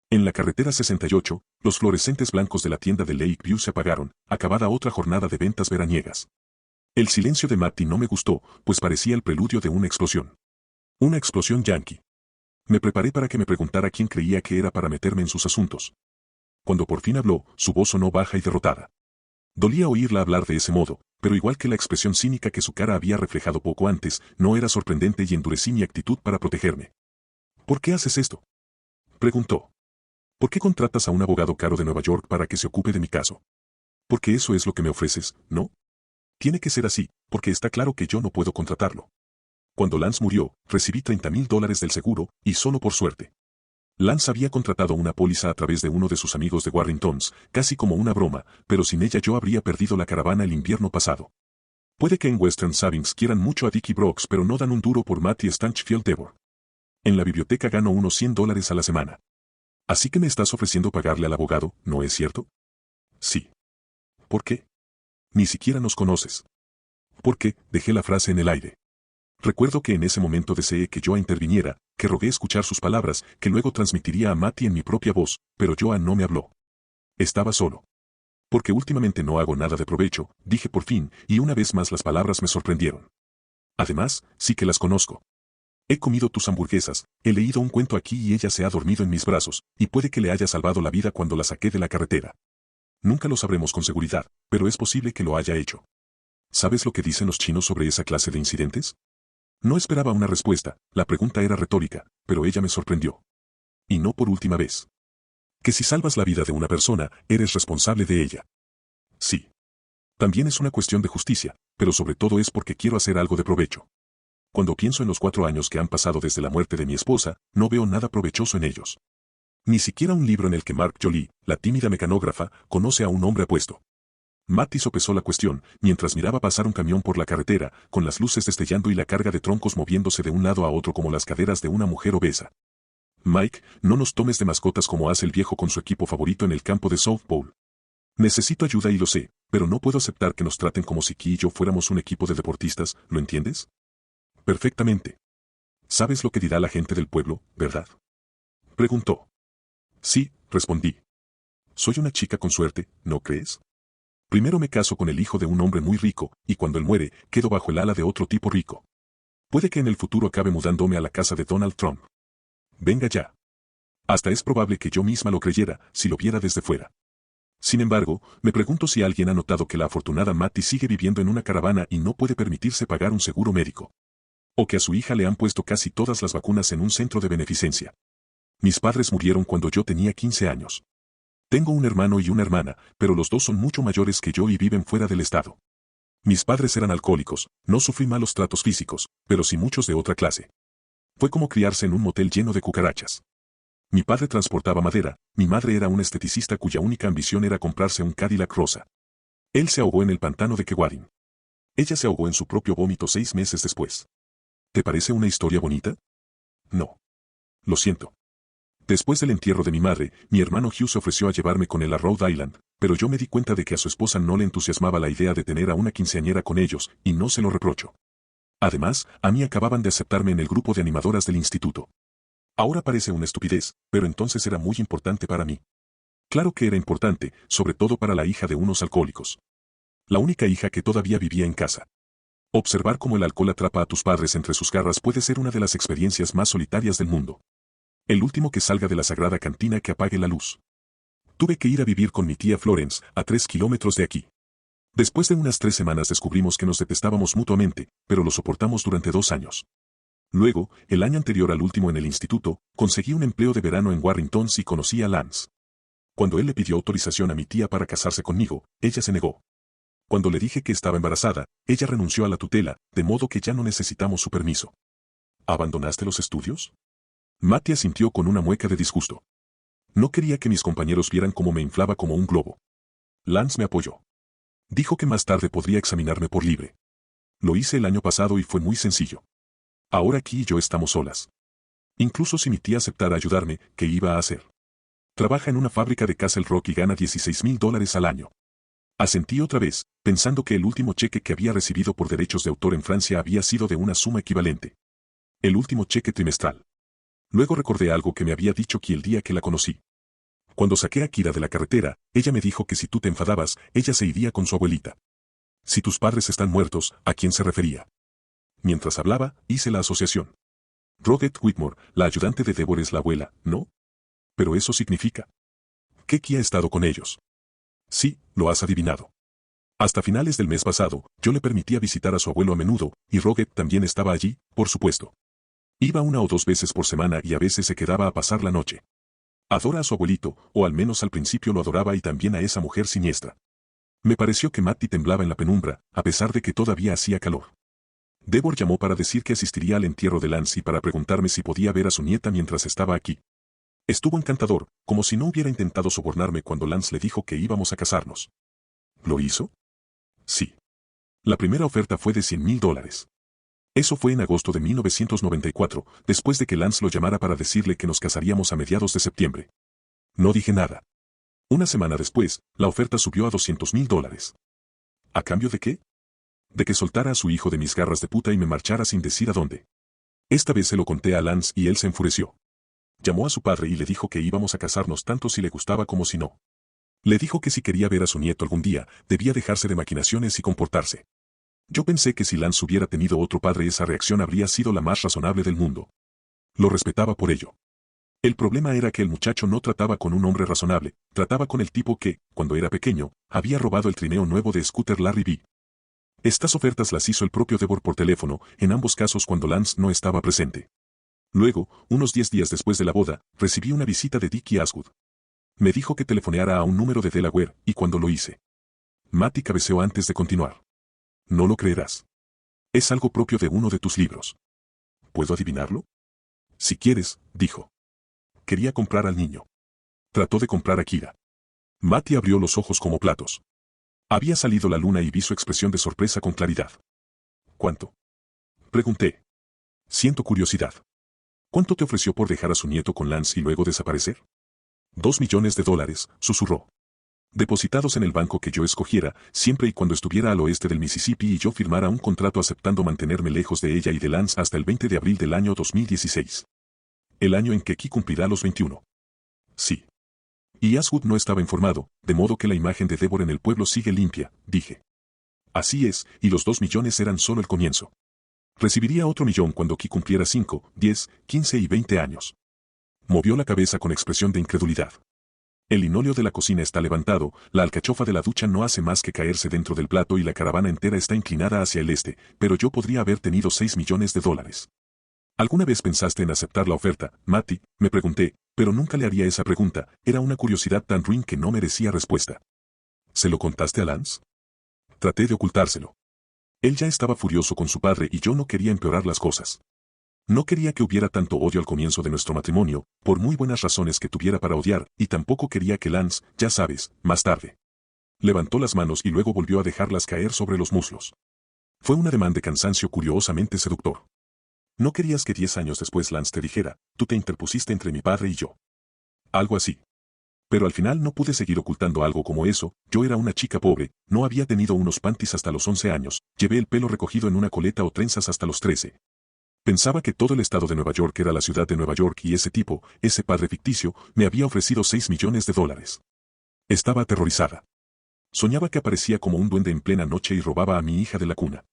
En la carretera 68, los fluorescentes blancos de la tienda de Lakeview se apagaron, acabada otra jornada de ventas veraniegas. El silencio de Matty no me gustó, pues parecía el preludio de una explosión. Una explosión yankee. Me preparé para que me preguntara quién creía que era para meterme en sus asuntos. Cuando por fin habló, su voz sonó baja y derrotada. Dolía oírla hablar de ese modo, pero igual que la expresión cínica que su cara había reflejado poco antes, no era sorprendente y endurecí mi actitud para protegerme. ¿Por qué haces esto?, preguntó. ¿Por qué contratas a un abogado caro de Nueva York para que se ocupe de mi caso? Porque eso es lo que me ofreces, ¿no? Tiene que ser así, porque está claro que yo no puedo contratarlo. Cuando Lance murió, recibí $30,000 del seguro, y solo por suerte. Lance había contratado una póliza a través de uno de sus amigos de Warringtons, casi como una broma, pero sin ella yo habría perdido la caravana el invierno pasado. Puede que en Western Savings quieran mucho a Dickie Brooks, pero no dan un duro por Matty Stanchfield Devor. En la biblioteca gano unos $100 a la semana. Así que me estás ofreciendo pagarle al abogado, ¿no es cierto? Sí. ¿Por qué? Ni siquiera nos conoces. ¿Por qué? Dejé la frase en el aire. Recuerdo que en ese momento deseé que Joa interviniera, que rogué escuchar sus palabras, que luego transmitiría a Matty en mi propia voz, pero Joa no me habló. Estaba solo. Porque últimamente no hago nada de provecho, dije por fin, y una vez más las palabras me sorprendieron. Además, sí que las conozco. He comido tus hamburguesas, he leído un cuento aquí y ella se ha dormido en mis brazos, y puede que le haya salvado la vida cuando la saqué de la carretera. Nunca lo sabremos con seguridad, pero es posible que lo haya hecho. ¿Sabes lo que dicen los chinos sobre esa clase de incidentes? No esperaba una respuesta, la pregunta era retórica, pero ella me sorprendió. Y no por última vez. Que si salvas la vida de una persona, eres responsable de ella. Sí. También es una cuestión de justicia, pero sobre todo es porque quiero hacer algo de provecho. Cuando pienso en los 4 años que han pasado desde la muerte de mi esposa, no veo nada provechoso en ellos. Ni siquiera un libro en el que Mark Jolie, la tímida mecanógrafa, conoce a un hombre apuesto. Matty sopesó la cuestión, mientras miraba pasar un camión por la carretera, con las luces destellando y la carga de troncos moviéndose de un lado a otro como las caderas de una mujer obesa. Mike, no nos tomes de mascotas como hace el viejo con su equipo favorito en el campo de softball. Necesito ayuda y lo sé, pero no puedo aceptar que nos traten como si Key y yo fuéramos un equipo de deportistas, ¿lo entiendes? Perfectamente. ¿Sabes lo que dirá la gente del pueblo, verdad? Preguntó. Sí, respondí. Soy una chica con suerte, ¿no crees? Primero me caso con el hijo de un hombre muy rico, y cuando él muere, quedo bajo el ala de otro tipo rico. Puede que en el futuro acabe mudándome a la casa de Donald Trump. Venga ya. Hasta es probable que yo misma lo creyera, si lo viera desde fuera. Sin embargo, me pregunto si alguien ha notado que la afortunada Matty sigue viviendo en una caravana y no puede permitirse pagar un seguro médico. O que a su hija le han puesto casi todas las vacunas en un centro de beneficencia. Mis padres murieron cuando yo tenía 15 años. Tengo un hermano y una hermana, pero los dos son mucho mayores que yo y viven fuera del estado. Mis padres eran alcohólicos, no sufrí malos tratos físicos, pero sí muchos de otra clase. Fue como criarse en un motel lleno de cucarachas. Mi padre transportaba madera, mi madre era una esteticista cuya única ambición era comprarse un Cadillac rosa. Él se ahogó en el pantano de Kewadin. Ella se ahogó en su propio vómito 6 meses después. ¿Te parece una historia bonita? No. Lo siento. Después del entierro de mi madre, mi hermano Hugh se ofreció a llevarme con él a Rhode Island, pero yo me di cuenta de que a su esposa no le entusiasmaba la idea de tener a una quinceañera con ellos, y no se lo reprocho. Además, a mí acababan de aceptarme en el grupo de animadoras del instituto. Ahora parece una estupidez, pero entonces era muy importante para mí. Claro que era importante, sobre todo para la hija de unos alcohólicos. La única hija que todavía vivía en casa. Observar cómo el alcohol atrapa a tus padres entre sus garras puede ser una de las experiencias más solitarias del mundo. El último que salga de la sagrada cantina que apague la luz. Tuve que ir a vivir con mi tía Florence, a 3 kilómetros de aquí. Después de unas 3 semanas descubrimos que nos detestábamos mutuamente, pero lo soportamos durante 2 años. Luego, el año anterior al último en el instituto, conseguí un empleo de verano en Warrington y conocí a Lance. Cuando él le pidió autorización a mi tía para casarse conmigo, ella se negó. Cuando le dije que estaba embarazada, ella renunció a la tutela, de modo que ya no necesitamos su permiso. ¿Abandonaste los estudios? Matty asintió con una mueca de disgusto. No quería que mis compañeros vieran cómo me inflaba como un globo. Lance me apoyó. Dijo que más tarde podría examinarme por libre. Lo hice el año pasado y fue muy sencillo. Ahora aquí y yo estamos solas. Incluso si mi tía aceptara ayudarme, ¿qué iba a hacer? Trabaja en una fábrica de Castle Rock y gana $16,000 al año. Asentí otra vez, pensando que el último cheque que había recibido por derechos de autor en Francia había sido de una suma equivalente. El último cheque trimestral. Luego recordé algo que me había dicho Ki el día que la conocí. Cuando saqué a Kira de la carretera, ella me dijo que si tú te enfadabas, ella se iría con su abuelita. Si tus padres están muertos, ¿a quién se refería? Mientras hablaba, hice la asociación. Roget Whitmore, la ayudante de Deborah es la abuela, ¿no? Pero eso significa que Ki ha estado con ellos. Sí, lo has adivinado. Hasta finales del mes pasado, yo le permitía visitar a su abuelo a menudo, y Roget también estaba allí, por supuesto. Iba 1 o 2 veces por semana y a veces se quedaba a pasar la noche. Adora a su abuelito, o al menos al principio lo adoraba y también a esa mujer siniestra. Me pareció que Matty temblaba en la penumbra, a pesar de que todavía hacía calor. Deborah llamó para decir que asistiría al entierro de Lance y para preguntarme si podía ver a su nieta mientras estaba aquí. Estuvo encantador, como si no hubiera intentado sobornarme cuando Lance le dijo que íbamos a casarnos. ¿Lo hizo? Sí. La primera oferta fue de $100,000. Eso fue en agosto de 1994, después de que Lance lo llamara para decirle que nos casaríamos a mediados de septiembre. No dije nada. Una semana después, la oferta subió a $200,000. ¿A cambio de qué? De que soltara a su hijo de mis garras de puta y me marchara sin decir a dónde. Esta vez se lo conté a Lance y él se enfureció. Llamó a su padre y le dijo que íbamos a casarnos tanto si le gustaba como si no. Le dijo que si quería ver a su nieto algún día, debía dejarse de maquinaciones y comportarse. Yo pensé que si Lance hubiera tenido otro padre esa reacción habría sido la más razonable del mundo. Lo respetaba por ello. El problema era que el muchacho no trataba con un hombre razonable, trataba con el tipo que, cuando era pequeño, había robado el trineo nuevo de Scooter Larry B. Estas ofertas las hizo el propio Deborah por teléfono, en ambos casos cuando Lance no estaba presente. Luego, unos 10 días después de la boda, recibí una visita de Dickie Ashwood. Me dijo que telefoneara a un número de Delaware, y cuando lo hice, Matty cabeceó antes de continuar. No lo creerás. Es algo propio de uno de tus libros. ¿Puedo adivinarlo? Si quieres, dijo. Quería comprar al niño. Trató de comprar a Kira. Matty abrió los ojos como platos. Había salido la luna y vi su expresión de sorpresa con claridad. ¿Cuánto? Pregunté. Siento curiosidad. ¿Cuánto te ofreció por dejar a su nieto con Lance y luego desaparecer? $2 millones, susurró. Depositados en el banco que yo escogiera, siempre y cuando estuviera al oeste del Mississippi y yo firmara un contrato aceptando mantenerme lejos de ella y de Lance hasta el 20 de abril del año 2016. El año en que Ki cumplirá los 21. Sí. Y Ashwood no estaba informado, de modo que la imagen de Deborah en el pueblo sigue limpia, dije. Así es, y los 2 millones eran solo el comienzo. Recibiría otro millón cuando Ki cumpliera 5, 10, 15 y 20 años. Movió la cabeza con expresión de incredulidad. El linóleo de la cocina está levantado, la alcachofa de la ducha no hace más que caerse dentro del plato y la caravana entera está inclinada hacia el este, pero yo podría haber tenido $6 millones. ¿Alguna vez pensaste en aceptar la oferta, Matty? Me pregunté, pero nunca le haría esa pregunta, era una curiosidad tan ruin que no merecía respuesta. ¿Se lo contaste a Lance? Traté de ocultárselo. Él ya estaba furioso con su padre y yo no quería empeorar las cosas. No quería que hubiera tanto odio al comienzo de nuestro matrimonio, por muy buenas razones que tuviera para odiar, y tampoco quería que Lance, ya sabes, más tarde. Levantó las manos y luego volvió a dejarlas caer sobre los muslos. Fue un ademán de cansancio curiosamente seductor. No querías que 10 años después Lance te dijera, tú te interpusiste entre mi padre y yo. Algo así. Pero al final no pude seguir ocultando algo como eso, yo era una chica pobre, no había tenido unos panties hasta los 11 años, llevé el pelo recogido en una coleta o trenzas hasta los 13. Pensaba que todo el estado de Nueva York era la ciudad de Nueva York y ese tipo, ese padre ficticio, me había ofrecido $6 millones. Estaba aterrorizada. Soñaba que aparecía como un duende en plena noche y robaba a mi hija de la cuna.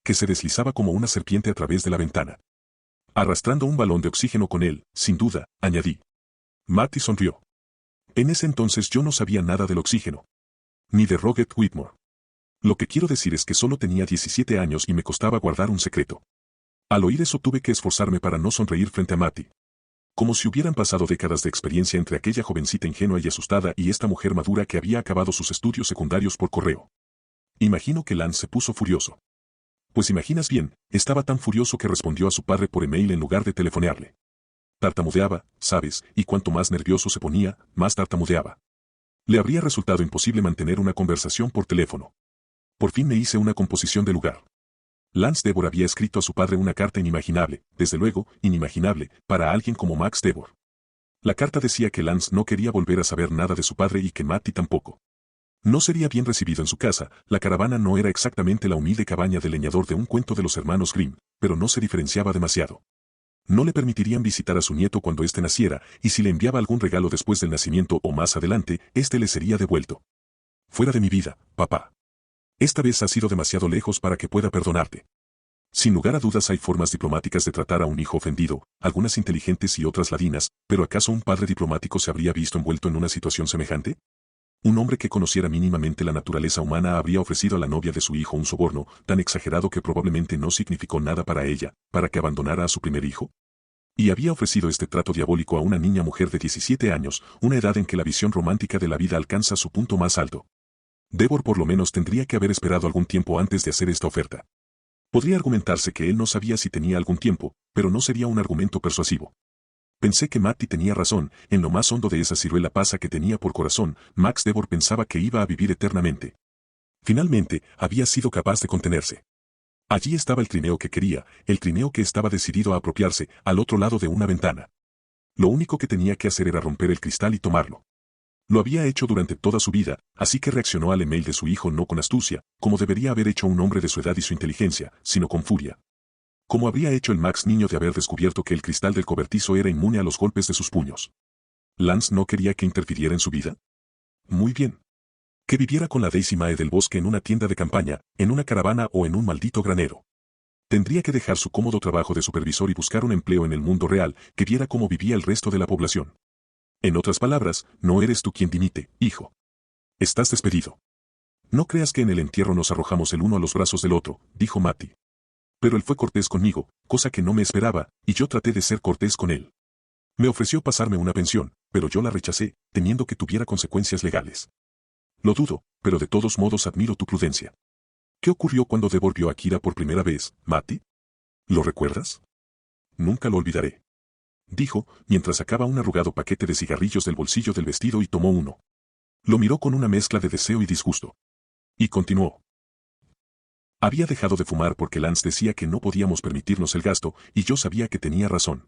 Que se deslizaba como una serpiente a través de la ventana. Arrastrando un balón de oxígeno con él, sin duda, añadí. Matty sonrió. En ese entonces yo no sabía nada del oxígeno. Ni de Roget Whitmore. Lo que quiero decir es que solo tenía 17 años y me costaba guardar un secreto. Al oír eso tuve que esforzarme para no sonreír frente a Matty. Como si hubieran pasado décadas de experiencia entre aquella jovencita ingenua y asustada y esta mujer madura que había acabado sus estudios secundarios por correo. Imagino que Lance se puso furioso. Pues imaginas bien, estaba tan furioso que respondió a su padre por email en lugar de telefonearle. Tartamudeaba, ¿sabes? Y cuanto más nervioso se ponía, más tartamudeaba. Le habría resultado imposible mantener una conversación por teléfono. Por fin me hice una composición de lugar. Lance Devor había escrito a su padre una carta inimaginable, desde luego, inimaginable, para alguien como Max Devor. La carta decía que Lance no quería volver a saber nada de su padre y que Matty tampoco. No sería bien recibido en su casa, la caravana no era exactamente la humilde cabaña del leñador de un cuento de los hermanos Grimm, pero no se diferenciaba demasiado. No le permitirían visitar a su nieto cuando éste naciera, y si le enviaba algún regalo después del nacimiento o más adelante, éste le sería devuelto. Fuera de mi vida, papá. Esta vez has ido demasiado lejos para que pueda perdonarte. Sin lugar a dudas hay formas diplomáticas de tratar a un hijo ofendido, algunas inteligentes y otras ladinas, pero ¿acaso un padre diplomático se habría visto envuelto en una situación semejante? Un hombre que conociera mínimamente la naturaleza humana habría ofrecido a la novia de su hijo un soborno, tan exagerado que probablemente no significó nada para ella, para que abandonara a su primer hijo. Y había ofrecido este trato diabólico a una niña mujer de 17 años, una edad en que la visión romántica de la vida alcanza su punto más alto. Devor por lo menos tendría que haber esperado algún tiempo antes de hacer esta oferta. Podría argumentarse que él no sabía si tenía algún tiempo, pero no sería un argumento persuasivo. Pensé que Matty tenía razón, en lo más hondo de esa ciruela pasa que tenía por corazón, Max Devor pensaba que iba a vivir eternamente. Finalmente, había sido capaz de contenerse. Allí estaba el trineo que quería, el trineo que estaba decidido a apropiarse, al otro lado de una ventana. Lo único que tenía que hacer era romper el cristal y tomarlo. Lo había hecho durante toda su vida, así que reaccionó al email de su hijo no con astucia, como debería haber hecho un hombre de su edad y su inteligencia, sino con furia. Como habría hecho el Max niño de haber descubierto que el cristal del cobertizo era inmune a los golpes de sus puños. ¿Lance no quería que interfiriera en su vida? Muy bien. Que viviera con la Daisy Mae del bosque en una tienda de campaña, en una caravana o en un maldito granero. Tendría que dejar su cómodo trabajo de supervisor y buscar un empleo en el mundo real, que viera cómo vivía el resto de la población. En otras palabras, no eres tú quien dimite, hijo. Estás despedido. No creas que en el entierro nos arrojamos el uno a los brazos del otro, dijo Matty. Pero él fue cortés conmigo, cosa que no me esperaba, y yo traté de ser cortés con él. Me ofreció pasarme una pensión, pero yo la rechacé, temiendo que tuviera consecuencias legales. Lo dudo, pero de todos modos admiro tu prudencia. ¿Qué ocurrió cuando Devor vio a Kira por primera vez, Matty? ¿Lo recuerdas? Nunca lo olvidaré. Dijo, mientras sacaba un arrugado paquete de cigarrillos del bolsillo del vestido y tomó uno. Lo miró con una mezcla de deseo y disgusto. Y continuó. Había dejado de fumar porque Lance decía que no podíamos permitirnos el gasto, y yo sabía que tenía razón.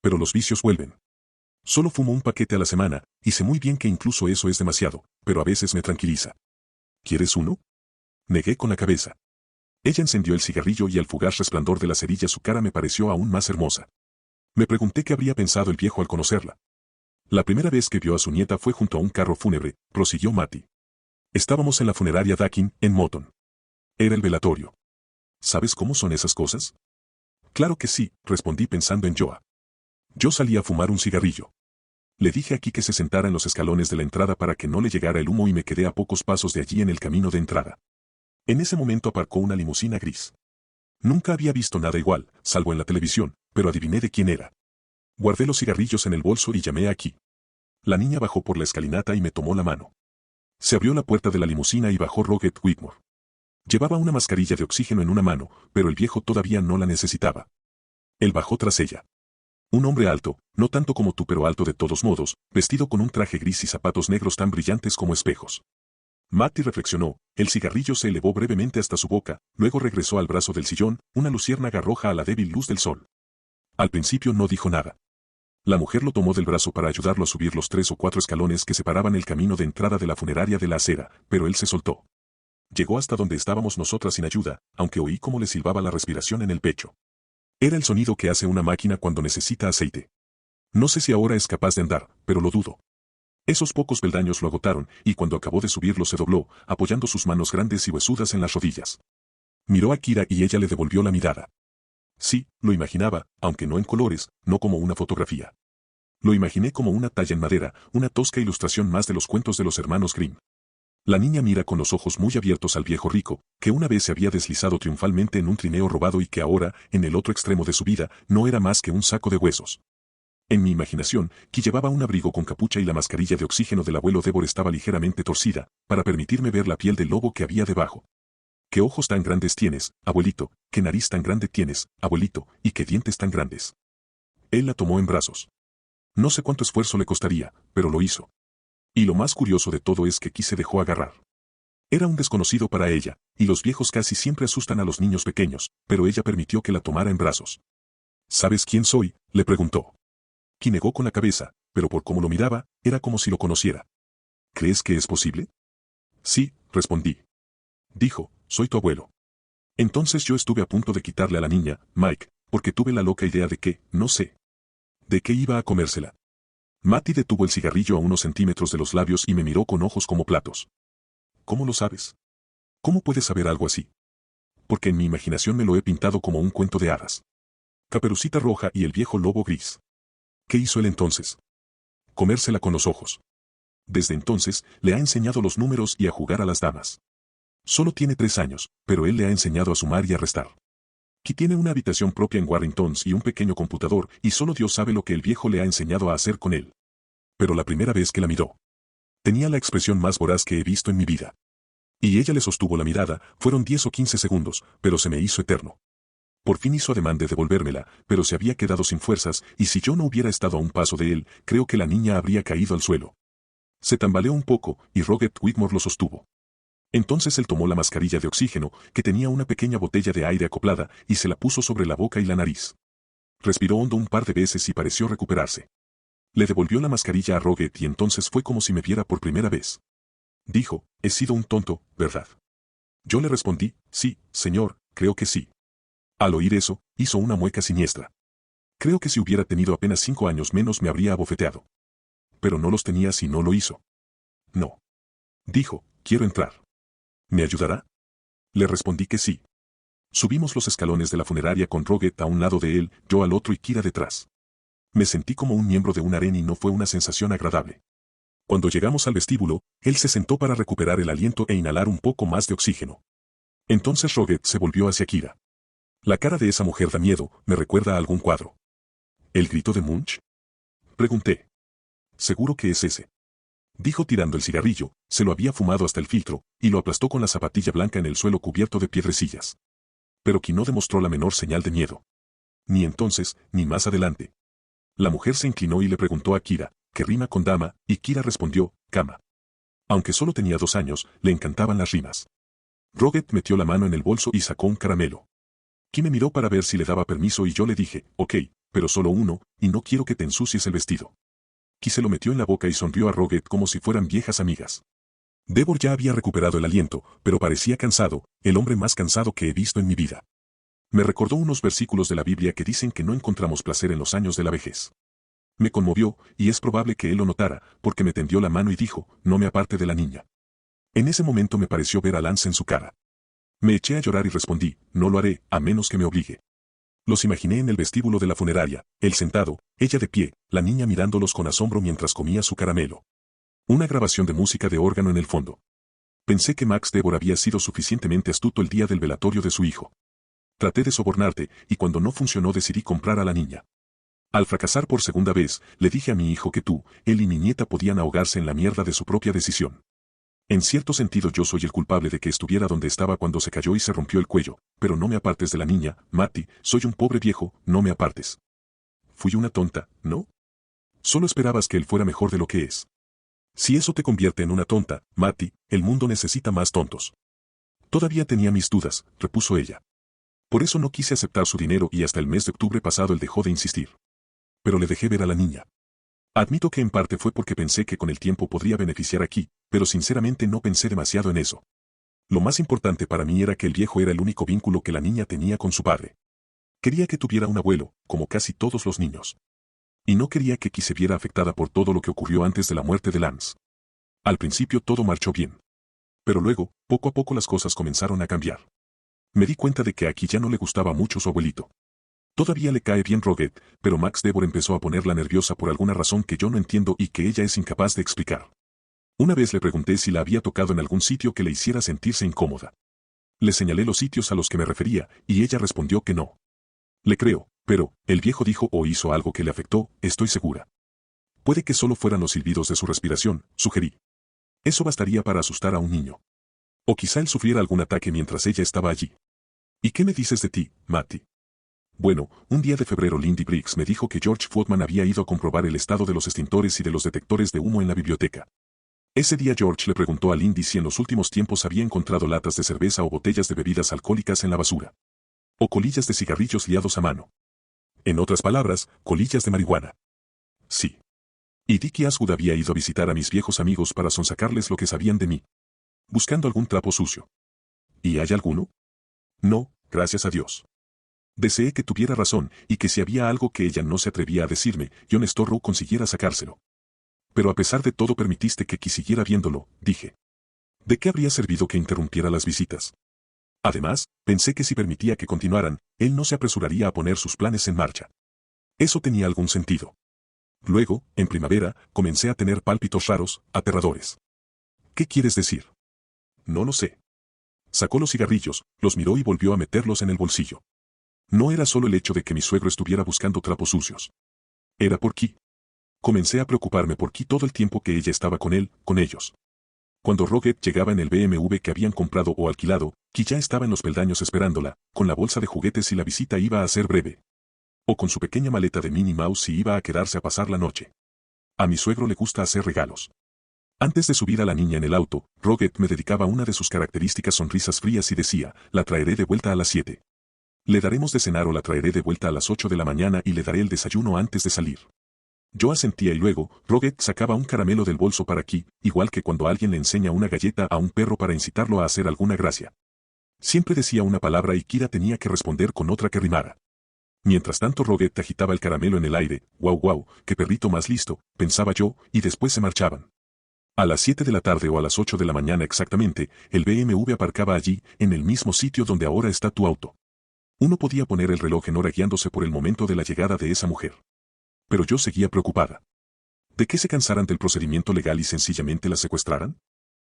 Pero los vicios vuelven. Solo fumo un paquete a la semana, y sé muy bien que incluso eso es demasiado, pero a veces me tranquiliza. ¿Quieres uno? Negué con la cabeza. Ella encendió el cigarrillo y al fugaz resplandor de la cerilla su cara me pareció aún más hermosa. Me pregunté qué habría pensado el viejo al conocerla. La primera vez que vio a su nieta fue junto a un carro fúnebre, prosiguió Matty. Estábamos en la funeraria Dakin, en Moton. Era el velatorio. ¿Sabes cómo son esas cosas? Claro que sí, respondí pensando en Joa. Yo salí a fumar un cigarrillo. Le dije a Kike que se sentara en los escalones de la entrada para que no le llegara el humo y me quedé a pocos pasos de allí en el camino de entrada. En ese momento aparcó una limusina gris. Nunca había visto nada igual, salvo en la televisión, pero adiviné de quién era. Guardé los cigarrillos en el bolso y llamé a Ki. La niña bajó por la escalinata y me tomó la mano. Se abrió la puerta de la limusina y bajó Roget Whitmore. Llevaba una mascarilla de oxígeno en una mano, pero el viejo todavía no la necesitaba. Él bajó tras ella. Un hombre alto, no tanto como tú pero alto de todos modos, vestido con un traje gris y zapatos negros tan brillantes como espejos. Matty reflexionó, el cigarrillo se elevó brevemente hasta su boca, luego regresó al brazo del sillón, una luciérnaga roja a la débil luz del sol. Al principio no dijo nada. La mujer lo tomó del brazo para ayudarlo a subir los 3 o 4 escalones que separaban el camino de entrada de la funeraria de la acera, pero él se soltó. Llegó hasta donde estábamos nosotras sin ayuda, aunque oí cómo le silbaba la respiración en el pecho. Era el sonido que hace una máquina cuando necesita aceite. No sé si ahora es capaz de andar, pero lo dudo. Esos pocos peldaños lo agotaron, y cuando acabó de subirlo se dobló, apoyando sus manos grandes y huesudas en las rodillas. Miró a Kira y ella le devolvió la mirada. Sí, lo imaginaba, aunque no en colores, no como una fotografía. Lo imaginé como una talla en madera, una tosca ilustración más de los cuentos de los hermanos Grimm. La niña mira con los ojos muy abiertos al viejo rico, que una vez se había deslizado triunfalmente en un trineo robado y que ahora, en el otro extremo de su vida, no era más que un saco de huesos. En mi imaginación, que llevaba un abrigo con capucha y la mascarilla de oxígeno del abuelo Débora estaba ligeramente torcida, para permitirme ver la piel del lobo que había debajo. ¿Qué ojos tan grandes tienes, abuelito? ¿Qué nariz tan grande tienes, abuelito? ¿Y qué dientes tan grandes? Él la tomó en brazos. No sé cuánto esfuerzo le costaría, pero lo hizo. Y lo más curioso de todo es que Ki se dejó agarrar. Era un desconocido para ella, y los viejos casi siempre asustan a los niños pequeños, pero ella permitió que la tomara en brazos. ¿Sabes quién soy?, le preguntó. Ki negó con la cabeza, pero por cómo lo miraba, era como si lo conociera. ¿Crees que es posible? Sí, respondí. Dijo, soy tu abuelo. Entonces yo estuve a punto de quitarle a la niña, Mike, porque tuve la loca idea de que, no sé, de qué iba a comérsela. Matty detuvo el cigarrillo a unos centímetros de los labios y me miró con ojos como platos. ¿Cómo lo sabes? ¿Cómo puedes saber algo así? Porque en mi imaginación me lo he pintado como un cuento de hadas. Caperucita Roja y el viejo lobo gris. ¿Qué hizo él entonces? Comérsela con los ojos. Desde entonces, le ha enseñado los números y a jugar a las damas. Solo tiene 3 años, pero él le ha enseñado a sumar y a restar. Ki tiene una habitación propia en Warringtons y un pequeño computador, y solo Dios sabe lo que el viejo le ha enseñado a hacer con él. Pero la primera vez que la miró, tenía la expresión más voraz que he visto en mi vida. Y ella le sostuvo la mirada, fueron 10 o 15 segundos, pero se me hizo eterno. Por fin hizo ademán de devolvérmela, pero se había quedado sin fuerzas, y si yo no hubiera estado a un paso de él, creo que la niña habría caído al suelo. Se tambaleó un poco, y Roget Whitmore lo sostuvo. Entonces él tomó la mascarilla de oxígeno, que tenía una pequeña botella de aire acoplada, y se la puso sobre la boca y la nariz. Respiró hondo un par de veces y pareció recuperarse. Le devolvió la mascarilla a Roget y entonces fue como si me viera por primera vez. Dijo, he sido un tonto, ¿verdad? Yo le respondí, sí, señor, creo que sí. Al oír eso, hizo una mueca siniestra. Creo que si hubiera tenido apenas 5 años menos me habría abofeteado. Pero no los tenía si no lo hizo. No. Dijo, quiero entrar. ¿Me ayudará? Le respondí que sí. Subimos los escalones de la funeraria con Roget a un lado de él, yo al otro y Kira detrás. Me sentí como un miembro de un harén y no fue una sensación agradable. Cuando llegamos al vestíbulo, él se sentó para recuperar el aliento e inhalar un poco más de oxígeno. Entonces Roget se volvió hacia Kira. La cara de esa mujer da miedo, me recuerda a algún cuadro. ¿El grito de Munch? Pregunté. Seguro que es ese. Dijo tirando el cigarrillo, se lo había fumado hasta el filtro, y lo aplastó con la zapatilla blanca en el suelo cubierto de piedrecillas. Pero Ki no demostró la menor señal de miedo. Ni entonces, ni más adelante. La mujer se inclinó y le preguntó a Kira, ¿qué rima con dama? Y Kira respondió, cama. Aunque solo tenía 2 años, le encantaban las rimas. Roget metió la mano en el bolso y sacó un caramelo. Ki me miró para ver si le daba permiso y yo le dije, ok, pero solo uno, y no quiero que te ensucies el vestido. Ki se lo metió en la boca y sonrió a Roget como si fueran viejas amigas. Devor ya había recuperado el aliento, pero parecía cansado, el hombre más cansado que he visto en mi vida. Me recordó unos versículos de la Biblia que dicen que no encontramos placer en los años de la vejez. Me conmovió, y es probable que él lo notara, porque me tendió la mano y dijo, no me aparte de la niña. En ese momento me pareció ver a Lance en su cara. Me eché a llorar y respondí, no lo haré, a menos que me obligue. Los imaginé en el vestíbulo de la funeraria, él sentado, ella de pie, la niña mirándolos con asombro mientras comía su caramelo. Una grabación de música de órgano en el fondo. Pensé que Max Devor había sido suficientemente astuto el día del velatorio de su hijo. Traté de sobornarte, y cuando no funcionó decidí comprar a la niña. Al fracasar por segunda vez, le dije a mi hijo que tú, él y mi nieta podían ahogarse en la mierda de su propia decisión. En cierto sentido yo soy el culpable de que estuviera donde estaba cuando se cayó y se rompió el cuello, pero no me apartes de la niña, Matty, soy un pobre viejo, no me apartes. Fui una tonta, ¿no? Solo esperabas que él fuera mejor de lo que es. Si eso te convierte en una tonta, Matty, el mundo necesita más tontos. Todavía tenía mis dudas, repuso ella. Por eso no quise aceptar su dinero y hasta el mes de octubre pasado él dejó de insistir. Pero le dejé ver a la niña. Admito que en parte fue porque pensé que con el tiempo podría beneficiar aquí, pero sinceramente no pensé demasiado en eso. Lo más importante para mí era que el viejo era el único vínculo que la niña tenía con su padre. Quería que tuviera un abuelo, como casi todos los niños. Y no quería que Ki se viera afectada por todo lo que ocurrió antes de la muerte de Lance. Al principio todo marchó bien. Pero luego, poco a poco las cosas comenzaron a cambiar. Me di cuenta de que a Ki ya no le gustaba mucho su abuelito. Todavía le cae bien Roget, pero Max Devor empezó a ponerla nerviosa por alguna razón que yo no entiendo y que ella es incapaz de explicar. Una vez le pregunté si la había tocado en algún sitio que le hiciera sentirse incómoda. Le señalé los sitios a los que me refería, y ella respondió que no. Le creo, pero, el viejo dijo o hizo algo que le afectó, estoy segura. Puede que solo fueran los silbidos de su respiración, sugerí. Eso bastaría para asustar a un niño. O quizá él sufriera algún ataque mientras ella estaba allí. ¿Y qué me dices de ti, Matty? Bueno, un día de febrero Lindy Briggs me dijo que George Footman había ido a comprobar el estado de los extintores y de los detectores de humo en la biblioteca. Ese día George le preguntó a Lindy si en los últimos tiempos había encontrado latas de cerveza o botellas de bebidas alcohólicas en la basura. O colillas de cigarrillos liados a mano. En otras palabras, colillas de marihuana. Sí. Y Dickie Ashwood había ido a visitar a mis viejos amigos para sonsacarles lo que sabían de mí. Buscando algún trapo sucio. ¿Y hay alguno? No, gracias a Dios. Deseé que tuviera razón y que si había algo que ella no se atrevía a decirme, John Storrow consiguiera sacárselo. Pero a pesar de todo permitiste que siguiera viéndolo, dije. ¿De qué habría servido que interrumpiera las visitas? Además, pensé que si permitía que continuaran, él no se apresuraría a poner sus planes en marcha. Eso tenía algún sentido. Luego, en primavera, comencé a tener pálpitos raros, aterradores. ¿Qué quieres decir? No lo sé. Sacó los cigarrillos, los miró y volvió a meterlos en el bolsillo. No era solo el hecho de que mi suegro estuviera buscando trapos sucios. Era por Key. Comencé a preocuparme por Key todo el tiempo que ella estaba con él, con ellos. Cuando Roget llegaba en el BMW que habían comprado o alquilado, Key ya estaba en los peldaños esperándola, con la bolsa de juguetes si la visita iba a ser breve. O con su pequeña maleta de Minnie Mouse si iba a quedarse a pasar la noche. A mi suegro le gusta hacer regalos. Antes de subir a la niña en el auto, Roget me dedicaba una de sus características sonrisas frías y decía, la traeré de vuelta a las 7. Le daremos de cenar o la traeré de vuelta a las 8 de la mañana y le daré el desayuno antes de salir. Yo asentía y luego, Roget sacaba un caramelo del bolso para Key, igual que cuando alguien le enseña una galleta a un perro para incitarlo a hacer alguna gracia. Siempre decía una palabra y Kira tenía que responder con otra que rimara. Mientras tanto Roget agitaba el caramelo en el aire, guau guau, qué perrito más listo, pensaba yo, y después se marchaban. A las 7 de la tarde o a las 8 de la mañana exactamente, el BMW aparcaba allí, en el mismo sitio donde ahora está tu auto. Uno podía poner el reloj en hora guiándose por el momento de la llegada de esa mujer. Pero yo seguía preocupada. ¿De qué se cansaran del procedimiento legal y sencillamente la secuestraran?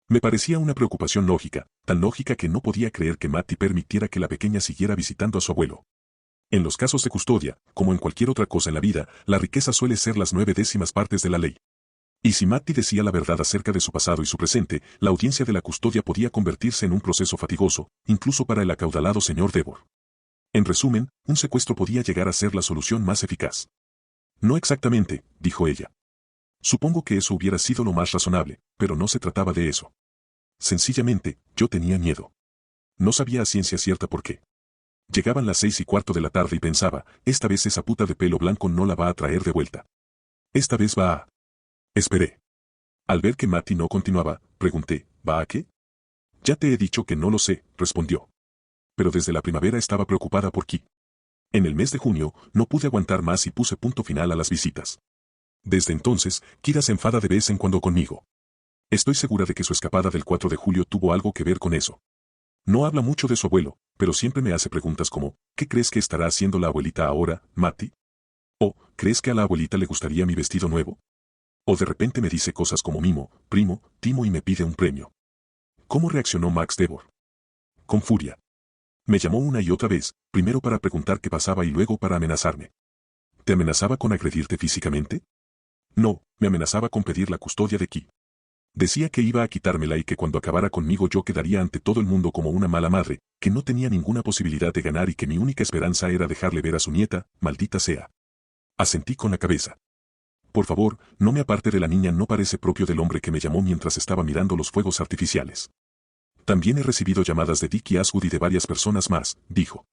Me parecía una preocupación lógica, tan lógica que no podía creer que Matty permitiera que la pequeña siguiera visitando a su abuelo. En los casos de custodia, como en cualquier otra cosa en la vida, la riqueza suele ser las 9/10 partes de la ley. Y si Matty decía la verdad acerca de su pasado y su presente, la audiencia de la custodia podía convertirse en un proceso fatigoso, incluso para el acaudalado señor Devor. En resumen, un secuestro podía llegar a ser la solución más eficaz. No exactamente, dijo ella. Supongo que eso hubiera sido lo más razonable, pero no se trataba de eso. Sencillamente, yo tenía miedo. No sabía a ciencia cierta por qué. Llegaban las 6:15 de la tarde y pensaba, esta vez esa puta de pelo blanco no la va a traer de vuelta. Esta vez va a... Esperé. Al ver que Matty no continuaba, pregunté, ¿va a qué? Ya te he dicho que no lo sé, respondió. Pero desde la primavera estaba preocupada por Key. En el mes de junio, no pude aguantar más y puse punto final a las visitas. Desde entonces, Kira se enfada de vez en cuando conmigo. Estoy segura de que su escapada del 4 de julio tuvo algo que ver con eso. No habla mucho de su abuelo, pero siempre me hace preguntas como, ¿qué crees que estará haciendo la abuelita ahora, Matty? ¿O, crees que a la abuelita le gustaría mi vestido nuevo? O de repente me dice cosas como mimo, primo, timo y me pide un premio. ¿Cómo reaccionó Max Devor? Con furia. Me llamó una y otra vez, primero para preguntar qué pasaba y luego para amenazarme. ¿Te amenazaba con agredirte físicamente? No, me amenazaba con pedir la custodia de Key. Decía que iba a quitármela y que cuando acabara conmigo yo quedaría ante todo el mundo como una mala madre, que no tenía ninguna posibilidad de ganar y que mi única esperanza era dejarle ver a su nieta, maldita sea. Asentí con la cabeza. Por favor, no me aparte de la niña, no parece propio del hombre que me llamó mientras estaba mirando los fuegos artificiales. También he recibido llamadas de Dickie Ashwood y de varias personas más, dijo.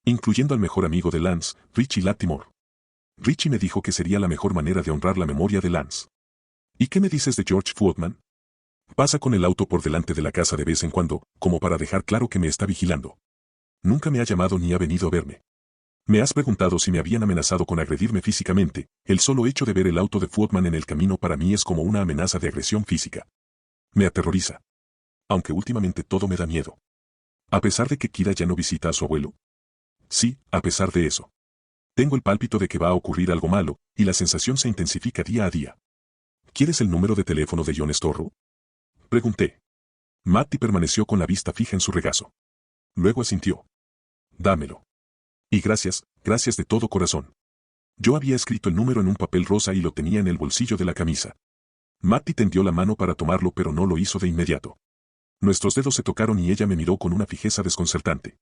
Incluyendo al mejor amigo de Lance, Richie Lattimore. Richie me dijo que sería la mejor manera de honrar la memoria de Lance. ¿Y qué me dices de George Footman? Pasa con el auto por delante de la casa de vez en cuando, como para dejar claro que me está vigilando. Nunca me ha llamado ni ha venido a verme. Me has preguntado si me habían amenazado con agredirme físicamente, el solo hecho de ver el auto de Footman en el camino para mí es como una amenaza de agresión física. Me aterroriza. Aunque últimamente todo me da miedo. A pesar de que Kira ya no visita a su abuelo. Sí, a pesar de eso. Tengo el pálpito de que va a ocurrir algo malo, y la sensación se intensifica día a día. ¿Quieres el número de teléfono de John Storrow? Pregunté. Matty permaneció con la vista fija en su regazo. Luego asintió. Dámelo. Y gracias, gracias de todo corazón. Yo había escrito el número en un papel rosa y lo tenía en el bolsillo de la camisa. Matty tendió la mano para tomarlo pero no lo hizo de inmediato. Nuestros dedos se tocaron y ella me miró con una fijeza desconcertante.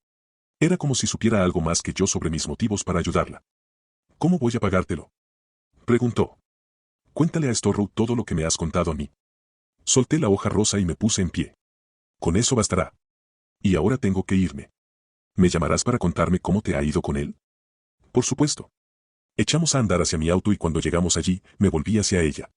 Era como si supiera algo más que yo sobre mis motivos para ayudarla. ¿Cómo voy a pagártelo?, preguntó. Cuéntale a Storrow todo lo que me has contado a mí. Solté la hoja rosa y me puse en pie. Con eso bastará. Y ahora tengo que irme. ¿Me llamarás para contarme cómo te ha ido con él? Por supuesto. Echamos a andar hacia mi auto y cuando llegamos allí, me volví hacia ella.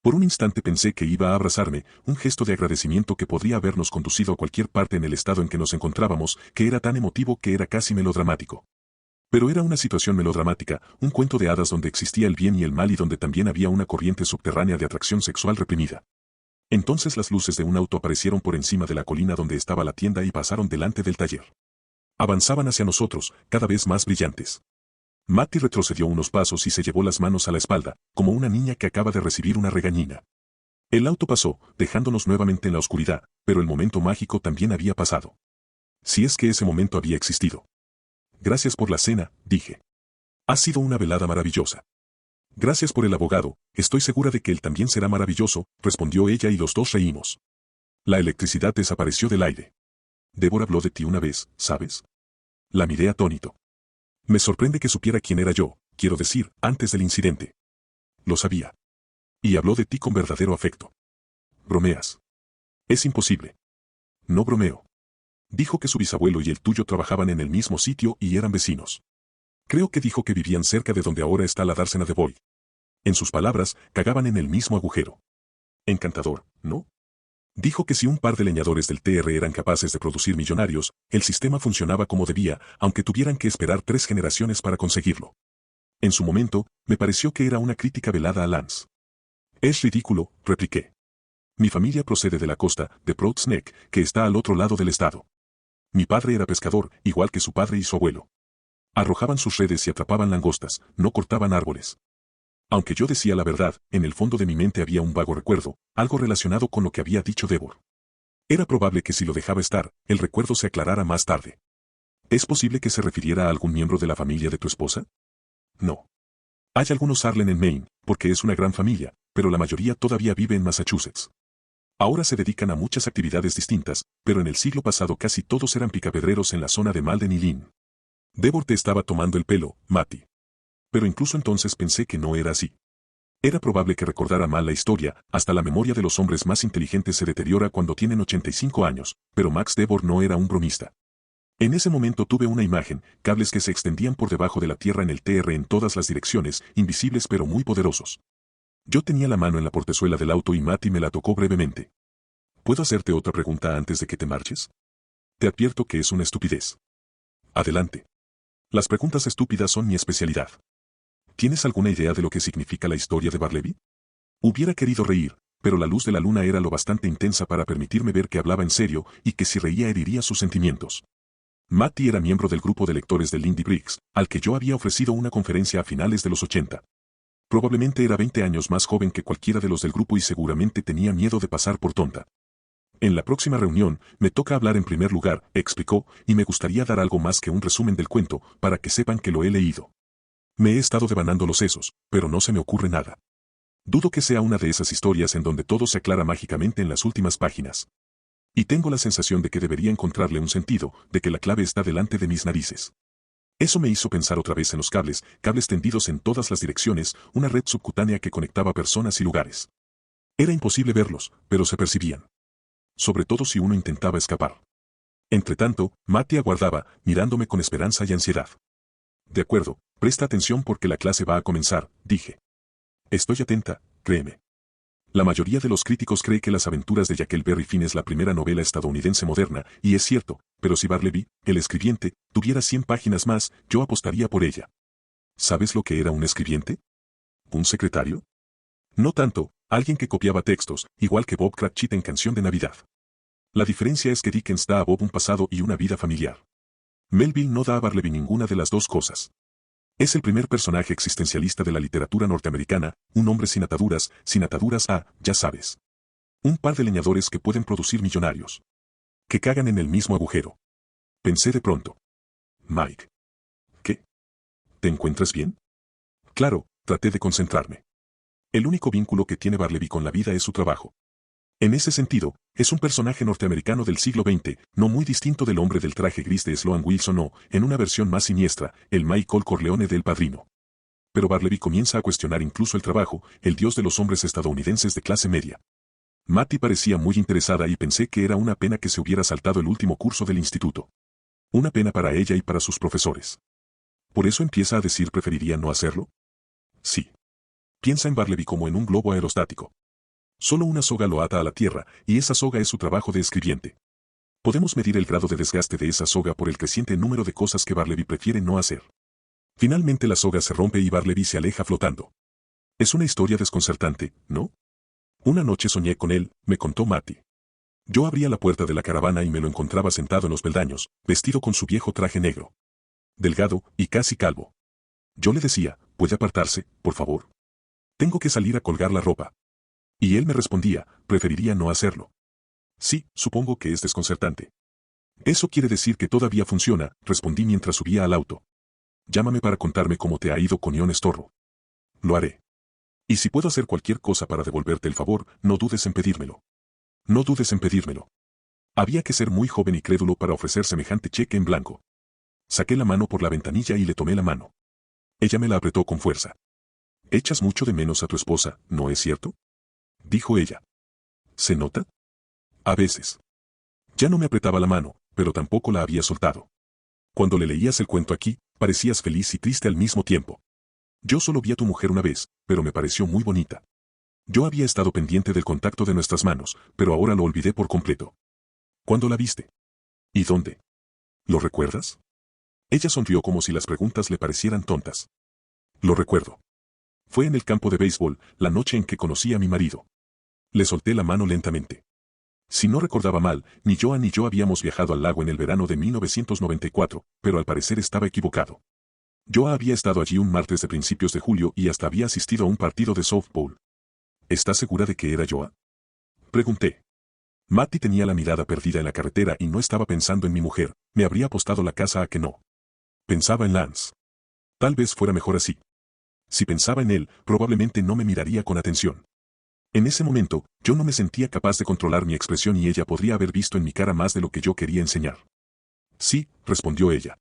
Por un instante pensé que iba a abrazarme, un gesto de agradecimiento que podría habernos conducido a cualquier parte en el estado en que nos encontrábamos, que era tan emotivo que era casi melodramático. Pero era una situación melodramática, un cuento de hadas donde existía el bien y el mal y donde también había una corriente subterránea de atracción sexual reprimida. Entonces las luces de un auto aparecieron por encima de la colina donde estaba la tienda y pasaron delante del taller. Avanzaban hacia nosotros, cada vez más brillantes. Matty retrocedió unos pasos y se llevó las manos a la espalda, como una niña que acaba de recibir una regañina. El auto pasó, dejándonos nuevamente en la oscuridad, pero el momento mágico también había pasado. Si es que ese momento había existido. Gracias por la cena, dije. Ha sido una velada maravillosa. Gracias por el abogado, estoy segura de que él también será maravilloso, respondió ella y los dos reímos. La electricidad desapareció del aire. Débora habló de ti una vez, ¿sabes? La miré atónito. Me sorprende que supiera quién era yo, quiero decir, antes del incidente. Lo sabía. Y habló de ti con verdadero afecto. ¿Bromeas? Es imposible. No bromeo. Dijo que su bisabuelo y el tuyo trabajaban en el mismo sitio y eran vecinos. Creo que dijo que vivían cerca de donde ahora está la dársena de Boyd. En sus palabras, cagaban en el mismo agujero. Encantador, ¿no? Dijo que si un par de leñadores del TR eran capaces de producir millonarios, el sistema funcionaba como debía, aunque tuvieran que esperar 3 generaciones para conseguirlo. En su momento, me pareció que era una crítica velada a Lance. Es ridículo, repliqué. Mi familia procede de la costa, de Proud's Neck, que está al otro lado del estado. Mi padre era pescador, igual que su padre y su abuelo. Arrojaban sus redes y atrapaban langostas, no cortaban árboles. Aunque yo decía la verdad, en el fondo de mi mente había un vago recuerdo, algo relacionado con lo que había dicho Débora. Era probable que si lo dejaba estar, el recuerdo se aclarara más tarde. ¿Es posible que se refiriera a algún miembro de la familia de tu esposa? No. Hay algunos Harlan en Maine, porque es una gran familia, pero la mayoría todavía vive en Massachusetts. Ahora se dedican a muchas actividades distintas, pero en el siglo pasado casi todos eran picapedreros en la zona de Malden y Lynn. Débora te estaba tomando el pelo, Matty. Pero incluso entonces pensé que no era así. Era probable que recordara mal la historia, hasta la memoria de los hombres más inteligentes se deteriora cuando tienen 85 años, pero Max Débora no era un bromista. En ese momento tuve una imagen, cables que se extendían por debajo de la tierra en el TR en todas las direcciones, invisibles pero muy poderosos. Yo tenía la mano en la portezuela del auto y Matty me la tocó brevemente. ¿Puedo hacerte otra pregunta antes de que te marches? Te advierto que es una estupidez. Adelante. Las preguntas estúpidas son mi especialidad. ¿Tienes alguna idea de lo que significa la historia de Barleby? Hubiera querido reír, pero la luz de la luna era lo bastante intensa para permitirme ver que hablaba en serio y que si reía heriría sus sentimientos. Matty era miembro del grupo de lectores de Lindy Briggs, al que yo había ofrecido una conferencia a finales de los 80. Probablemente era 20 años más joven que cualquiera de los del grupo y seguramente tenía miedo de pasar por tonta. En la próxima reunión, me toca hablar en primer lugar, explicó, y me gustaría dar algo más que un resumen del cuento, para que sepan que lo he leído. Me he estado devanando los sesos, pero no se me ocurre nada. Dudo que sea una de esas historias en donde todo se aclara mágicamente en las últimas páginas. Y tengo la sensación de que debería encontrarle un sentido, de que la clave está delante de mis narices. Eso me hizo pensar otra vez en los cables tendidos en todas las direcciones, una red subcutánea que conectaba personas y lugares. Era imposible verlos, pero se percibían. Sobre todo si uno intentaba escapar. Entretanto, Matty aguardaba, mirándome con esperanza y ansiedad. De acuerdo, presta atención porque la clase va a comenzar, dije. Estoy atenta, créeme. La mayoría de los críticos cree que Las aventuras de Huckleberry Finn es la primera novela estadounidense moderna, y es cierto, pero si Barleby, el escribiente, tuviera 100 páginas más, yo apostaría por ella. ¿Sabes lo que era un escribiente? ¿Un secretario? No tanto, alguien que copiaba textos, igual que Bob Cratchit en Canción de Navidad. La diferencia es que Dickens da a Bob un pasado y una vida familiar. Melville no da a Barleby ninguna de las dos cosas. Es el primer personaje existencialista de la literatura norteamericana, un hombre sin ataduras a, ya sabes. Un par de leñadores que pueden producir millonarios. Que cagan en el mismo agujero. Pensé de pronto. Mike. ¿Qué? ¿Te encuentras bien? Claro, traté de concentrarme. El único vínculo que tiene Barleby con la vida es su trabajo. En ese sentido, es un personaje norteamericano del siglo XX, no muy distinto del hombre del traje gris de Sloan Wilson o, en una versión más siniestra, el Michael Corleone del Padrino. Pero Barleby comienza a cuestionar incluso el trabajo, el dios de los hombres estadounidenses de clase media. Mattie parecía muy interesada y pensé que era una pena que se hubiera saltado el último curso del instituto. Una pena para ella y para sus profesores. ¿Por eso empieza a decir preferiría no hacerlo? Sí. Piensa en Barleby como en un globo aerostático. Solo una soga lo ata a la tierra, y esa soga es su trabajo de escribiente. Podemos medir el grado de desgaste de esa soga por el creciente número de cosas que Barleby prefiere no hacer. Finalmente la soga se rompe y Barleby se aleja flotando. Es una historia desconcertante, ¿no? Una noche soñé con él, me contó Mattie. Yo abría la puerta de la caravana y me lo encontraba sentado en los peldaños, vestido con su viejo traje negro. Delgado y casi calvo. Yo le decía, ¿puede apartarse, por favor? Tengo que salir a colgar la ropa. Y él me respondía, preferiría no hacerlo. Sí, supongo que es desconcertante. Eso quiere decir que todavía funciona, respondí mientras subía al auto. Llámame para contarme cómo te ha ido con Ion Storro. Lo haré. Y si puedo hacer cualquier cosa para devolverte el favor, no dudes en pedírmelo. No dudes en pedírmelo. Había que ser muy joven y crédulo para ofrecer semejante cheque en blanco. Saqué la mano por la ventanilla y le tomé la mano. Ella me la apretó con fuerza. Echas mucho de menos a tu esposa, ¿no es cierto? Dijo ella. ¿Se nota? A veces. Ya no me apretaba la mano, pero tampoco la había soltado. Cuando le leías el cuento aquí, parecías feliz y triste al mismo tiempo. Yo solo vi a tu mujer una vez, pero me pareció muy bonita. Yo había estado pendiente del contacto de nuestras manos, pero ahora lo olvidé por completo. ¿Cuándo la viste? ¿Y dónde? ¿Lo recuerdas? Ella sonrió como si las preguntas le parecieran tontas. Lo recuerdo. Fue en el campo de béisbol, la noche en que conocí a mi marido. Le solté la mano lentamente. Si no recordaba mal, ni Joan ni yo habíamos viajado al lago en el verano de 1994, pero al parecer estaba equivocado. Yo había estado allí un martes de principios de julio y hasta había asistido a un partido de softball. ¿Estás segura de que era Joa? Pregunté. Mattie tenía la mirada perdida en la carretera y no estaba pensando en mi mujer, me habría apostado la casa a que no. Pensaba en Lance. Tal vez fuera mejor así. Si pensaba en él, probablemente no me miraría con atención. En ese momento, yo no me sentía capaz de controlar mi expresión y ella podría haber visto en mi cara más de lo que yo quería enseñar. Sí, respondió ella.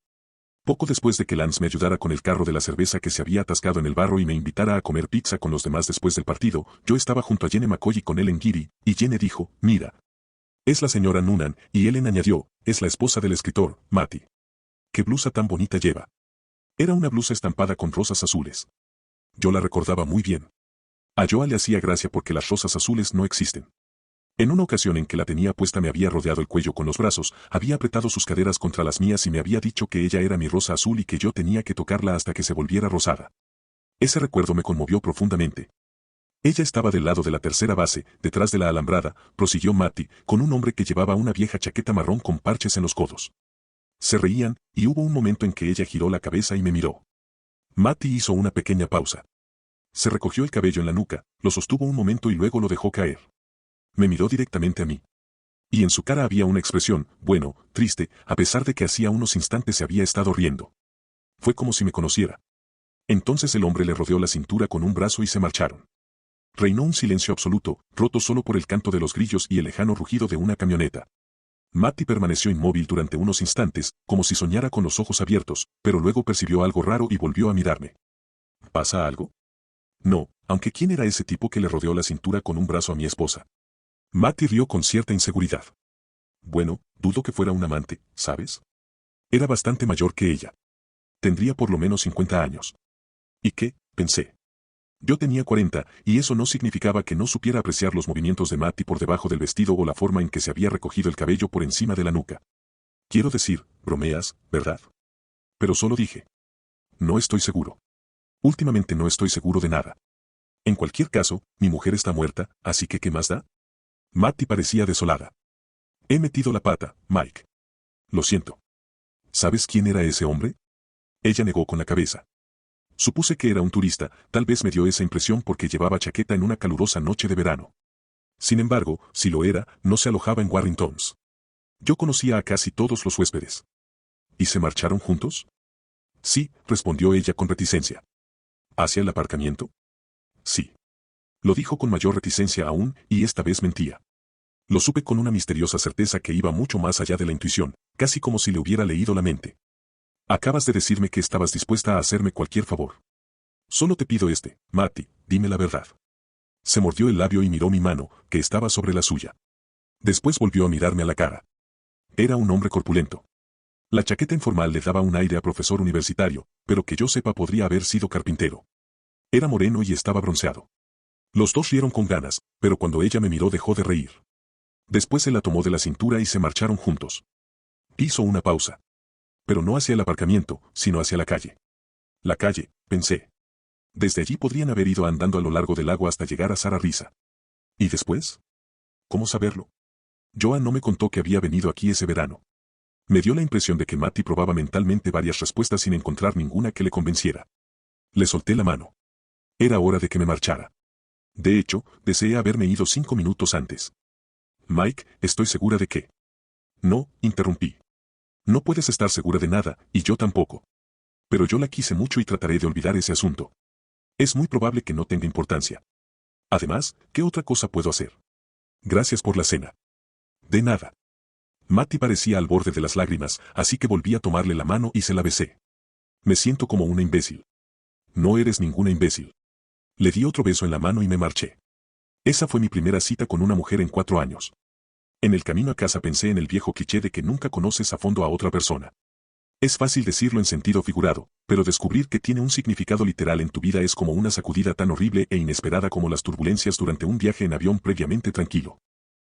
Poco después de que Lance me ayudara con el carro de la cerveza que se había atascado en el barro y me invitara a comer pizza con los demás después del partido, yo estaba junto a Jenny McCoy con él en Geary, y Jenny dijo, mira. Es la señora Noonan, y Ellen añadió, es la esposa del escritor, Mattie. ¿Qué blusa tan bonita lleva? Era una blusa estampada con rosas azules. Yo la recordaba muy bien. A Joa le hacía gracia porque las rosas azules no existen. En una ocasión en que la tenía puesta me había rodeado el cuello con los brazos, había apretado sus caderas contra las mías y me había dicho que ella era mi rosa azul y que yo tenía que tocarla hasta que se volviera rosada. Ese recuerdo me conmovió profundamente. Ella estaba del lado de la tercera base, detrás de la alambrada, prosiguió Mattie, con un hombre que llevaba una vieja chaqueta marrón con parches en los codos. Se reían, y hubo un momento en que ella giró la cabeza y me miró. Mattie hizo una pequeña pausa. Se recogió el cabello en la nuca, lo sostuvo un momento y luego lo dejó caer. Me miró directamente a mí. Y en su cara había una expresión, bueno, triste, a pesar de que hacía unos instantes se había estado riendo. Fue como si me conociera. Entonces el hombre le rodeó la cintura con un brazo y se marcharon. Reinó un silencio absoluto, roto solo por el canto de los grillos y el lejano rugido de una camioneta. Mattie permaneció inmóvil durante unos instantes, como si soñara con los ojos abiertos, pero luego percibió algo raro y volvió a mirarme. ¿Pasa algo? No, aunque ¿quién era ese tipo que le rodeó la cintura con un brazo a mi esposa? Mattie rió con cierta inseguridad. Bueno, dudo que fuera un amante, ¿sabes? Era bastante mayor que ella. Tendría por lo menos 50 años. ¿Y qué? Pensé. Yo tenía 40, y eso no significaba que no supiera apreciar los movimientos de Mattie por debajo del vestido o la forma en que se había recogido el cabello por encima de la nuca. Quiero decir, bromeas, ¿verdad? Pero solo dije. No estoy seguro. Últimamente no estoy seguro de nada. En cualquier caso, mi mujer está muerta, así que ¿qué más da? Mattie parecía desolada. He metido la pata, Mike. Lo siento. ¿Sabes quién era ese hombre? Ella negó con la cabeza. Supuse que era un turista, tal vez me dio esa impresión porque llevaba chaqueta en una calurosa noche de verano. Sin embargo, si lo era, no se alojaba en Warringtons. Yo conocía a casi todos los huéspedes. ¿Y se marcharon juntos? Sí, respondió ella con reticencia. ¿Hacia el aparcamiento? Sí. Lo dijo con mayor reticencia aún, y esta vez mentía. Lo supe con una misteriosa certeza que iba mucho más allá de la intuición, casi como si le hubiera leído la mente. Acabas de decirme que estabas dispuesta a hacerme cualquier favor. Solo te pido Matty, dime la verdad. Se mordió el labio y miró mi mano, que estaba sobre la suya. Después volvió a mirarme a la cara. Era un hombre corpulento. La chaqueta informal le daba un aire a profesor universitario, pero que yo sepa podría haber sido carpintero. Era moreno y estaba bronceado. Los dos rieron con ganas, pero cuando ella me miró dejó de reír. Después se la tomó de la cintura y se marcharon juntos. Hizo una pausa. Pero no hacia el aparcamiento, sino hacia la calle. La calle, pensé. Desde allí podrían haber ido andando a lo largo del lago hasta llegar a Sara Risa. ¿Y después? ¿Cómo saberlo? Joan no me contó que había venido aquí ese verano. Me dio la impresión de que Matty probaba mentalmente varias respuestas sin encontrar ninguna que le convenciera. Le solté la mano. Era hora de que me marchara. De hecho, deseé haberme ido 5 minutos antes. Mike, estoy segura de que... No, interrumpí. No puedes estar segura de nada, y yo tampoco. Pero yo la quise mucho y trataré de olvidar ese asunto. Es muy probable que no tenga importancia. Además, ¿qué otra cosa puedo hacer? Gracias por la cena. De nada. Matty parecía al borde de las lágrimas, así que volví a tomarle la mano y se la besé. Me siento como una imbécil. No eres ninguna imbécil. Le di otro beso en la mano y me marché. Esa fue mi primera cita con una mujer en 4 años. En el camino a casa pensé en el viejo cliché de que nunca conoces a fondo a otra persona. Es fácil decirlo en sentido figurado, pero descubrir que tiene un significado literal en tu vida es como una sacudida tan horrible e inesperada como las turbulencias durante un viaje en avión previamente tranquilo.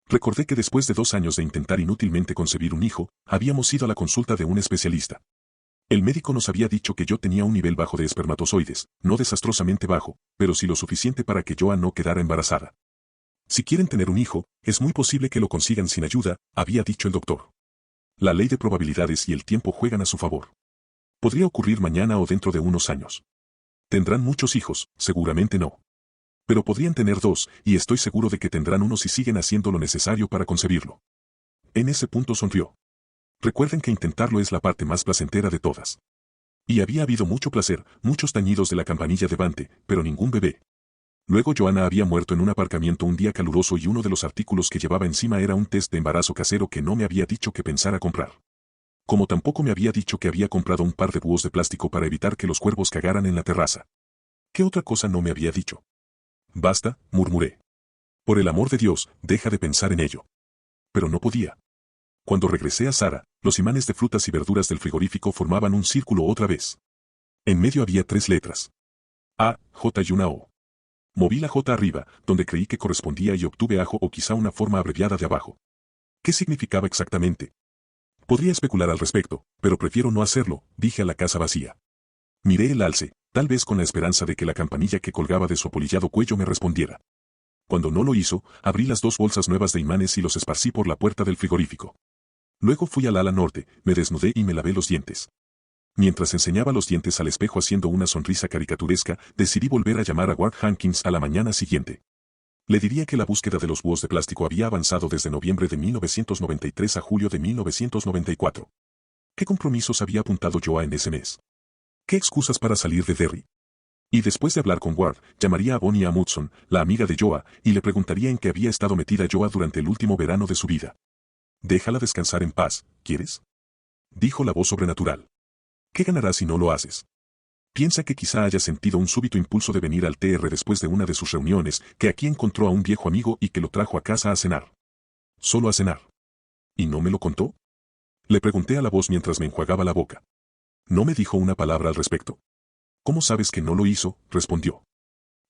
Recordé que después de 2 años de intentar inútilmente concebir un hijo, habíamos ido a la consulta de un especialista. El médico nos había dicho que yo tenía un nivel bajo de espermatozoides, no desastrosamente bajo, pero sí lo suficiente para que Joan no quedara embarazada. Si quieren tener un hijo, es muy posible que lo consigan sin ayuda, había dicho el doctor. La ley de probabilidades y el tiempo juegan a su favor. Podría ocurrir mañana o dentro de unos años. ¿Tendrán muchos hijos? Seguramente no. Pero podrían tener 2, y estoy seguro de que tendrán uno si siguen haciendo lo necesario para concebirlo. En ese punto sonrió. Recuerden que intentarlo es la parte más placentera de todas. Y había habido mucho placer, muchos tañidos de la campanilla de Bante, pero ningún bebé. Luego Joanna había muerto en un aparcamiento un día caluroso y uno de los artículos que llevaba encima era un test de embarazo casero que no me había dicho que pensara comprar. Como tampoco me había dicho que había comprado un par de búhos de plástico para evitar que los cuervos cagaran en la terraza. ¿Qué otra cosa no me había dicho? Basta, murmuré. Por el amor de Dios, deja de pensar en ello. Pero no podía. Cuando regresé a Sara, los imanes de frutas y verduras del frigorífico formaban un círculo otra vez. En medio había 3 letras. A, J y una O. Moví la J arriba, donde creí que correspondía y obtuve ajo o quizá una forma abreviada de abajo. ¿Qué significaba exactamente? Podría especular al respecto, pero prefiero no hacerlo, dije a la casa vacía. Miré el alce, tal vez con la esperanza de que la campanilla que colgaba de su apolillado cuello me respondiera. Cuando no lo hizo, abrí las 2 bolsas nuevas de imanes y los esparcí por la puerta del frigorífico. Luego fui al ala norte, me desnudé y me lavé los dientes. Mientras enseñaba los dientes al espejo haciendo una sonrisa caricaturesca, decidí volver a llamar a Ward Hankins a la mañana siguiente. Le diría que la búsqueda de los búhos de plástico había avanzado desde noviembre de 1993 a julio de 1994. ¿Qué compromisos había apuntado Joa en ese mes? ¿Qué excusas para salir de Derry? Y después de hablar con Ward, llamaría a Bonnie Amundson, la amiga de Joa, y le preguntaría en qué había estado metida Joa durante el último verano de su vida. Déjala descansar en paz, ¿quieres? Dijo la voz sobrenatural. ¿Qué ganarás si no lo haces? Piensa que quizá haya sentido un súbito impulso de venir al TR después de una de sus reuniones, que aquí encontró a un viejo amigo y que lo trajo a casa a cenar. Solo a cenar. ¿Y no me lo contó? Le pregunté a la voz mientras me enjuagaba la boca. ¿No me dijo una palabra al respecto? ¿Cómo sabes que no lo hizo?, respondió.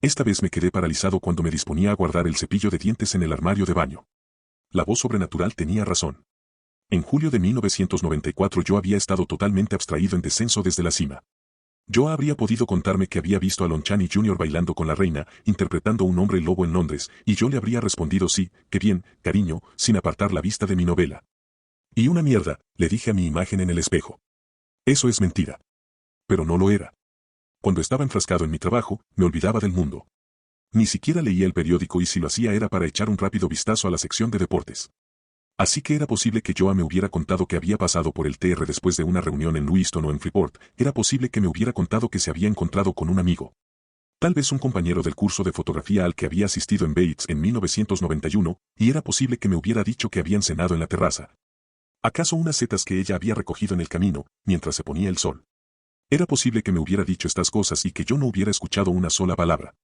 Esta vez me quedé paralizado cuando me disponía a guardar el cepillo de dientes en el armario de baño. La voz sobrenatural tenía razón. En julio de 1994 yo había estado totalmente abstraído en descenso desde la cima. Yo habría podido contarme que había visto a Lon Chaney Jr. bailando con la reina, interpretando un hombre lobo en Londres, y yo le habría respondido sí, qué bien, cariño, sin apartar la vista de mi novela. Y una mierda, le dije a mi imagen en el espejo. Eso es mentira. Pero no lo era. Cuando estaba enfrascado en mi trabajo, me olvidaba del mundo. Ni siquiera leía el periódico y si lo hacía era para echar un rápido vistazo a la sección de deportes. Así que era posible que Joa me hubiera contado que había pasado por el TR después de una reunión en Lewiston o en Freeport, era posible que me hubiera contado que se había encontrado con un amigo. Tal vez un compañero del curso de fotografía al que había asistido en Bates en 1991, y era posible que me hubiera dicho que habían cenado en la terraza. ¿Acaso unas setas que ella había recogido en el camino, mientras se ponía el sol? Era posible que me hubiera dicho estas cosas y que yo no hubiera escuchado una sola palabra.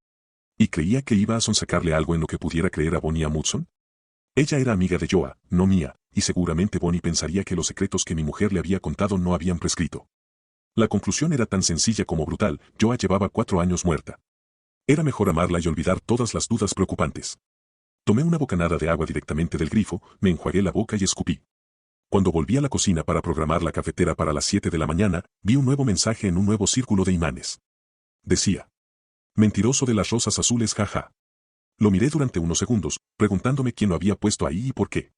¿Y creía que iba a sonsacarle algo en lo que pudiera creer a Bonnie Amundsen? Ella era amiga de Joa, no mía, y seguramente Bonnie pensaría que los secretos que mi mujer le había contado no habían prescrito. La conclusión era tan sencilla como brutal, Joa llevaba 4 años muerta. Era mejor amarla y olvidar todas las dudas preocupantes. Tomé una bocanada de agua directamente del grifo, me enjuagué la boca y escupí. Cuando volví a la cocina para programar la cafetera para las 7 de la mañana, vi un nuevo mensaje en un nuevo círculo de imanes. Decía: mentiroso de las rosas azules, jaja. Lo miré durante unos segundos, preguntándome quién lo había puesto ahí y por qué.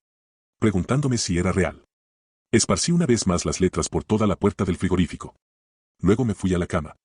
Preguntándome si era real. Esparcí una vez más las letras por toda la puerta del frigorífico. Luego me fui a la cama.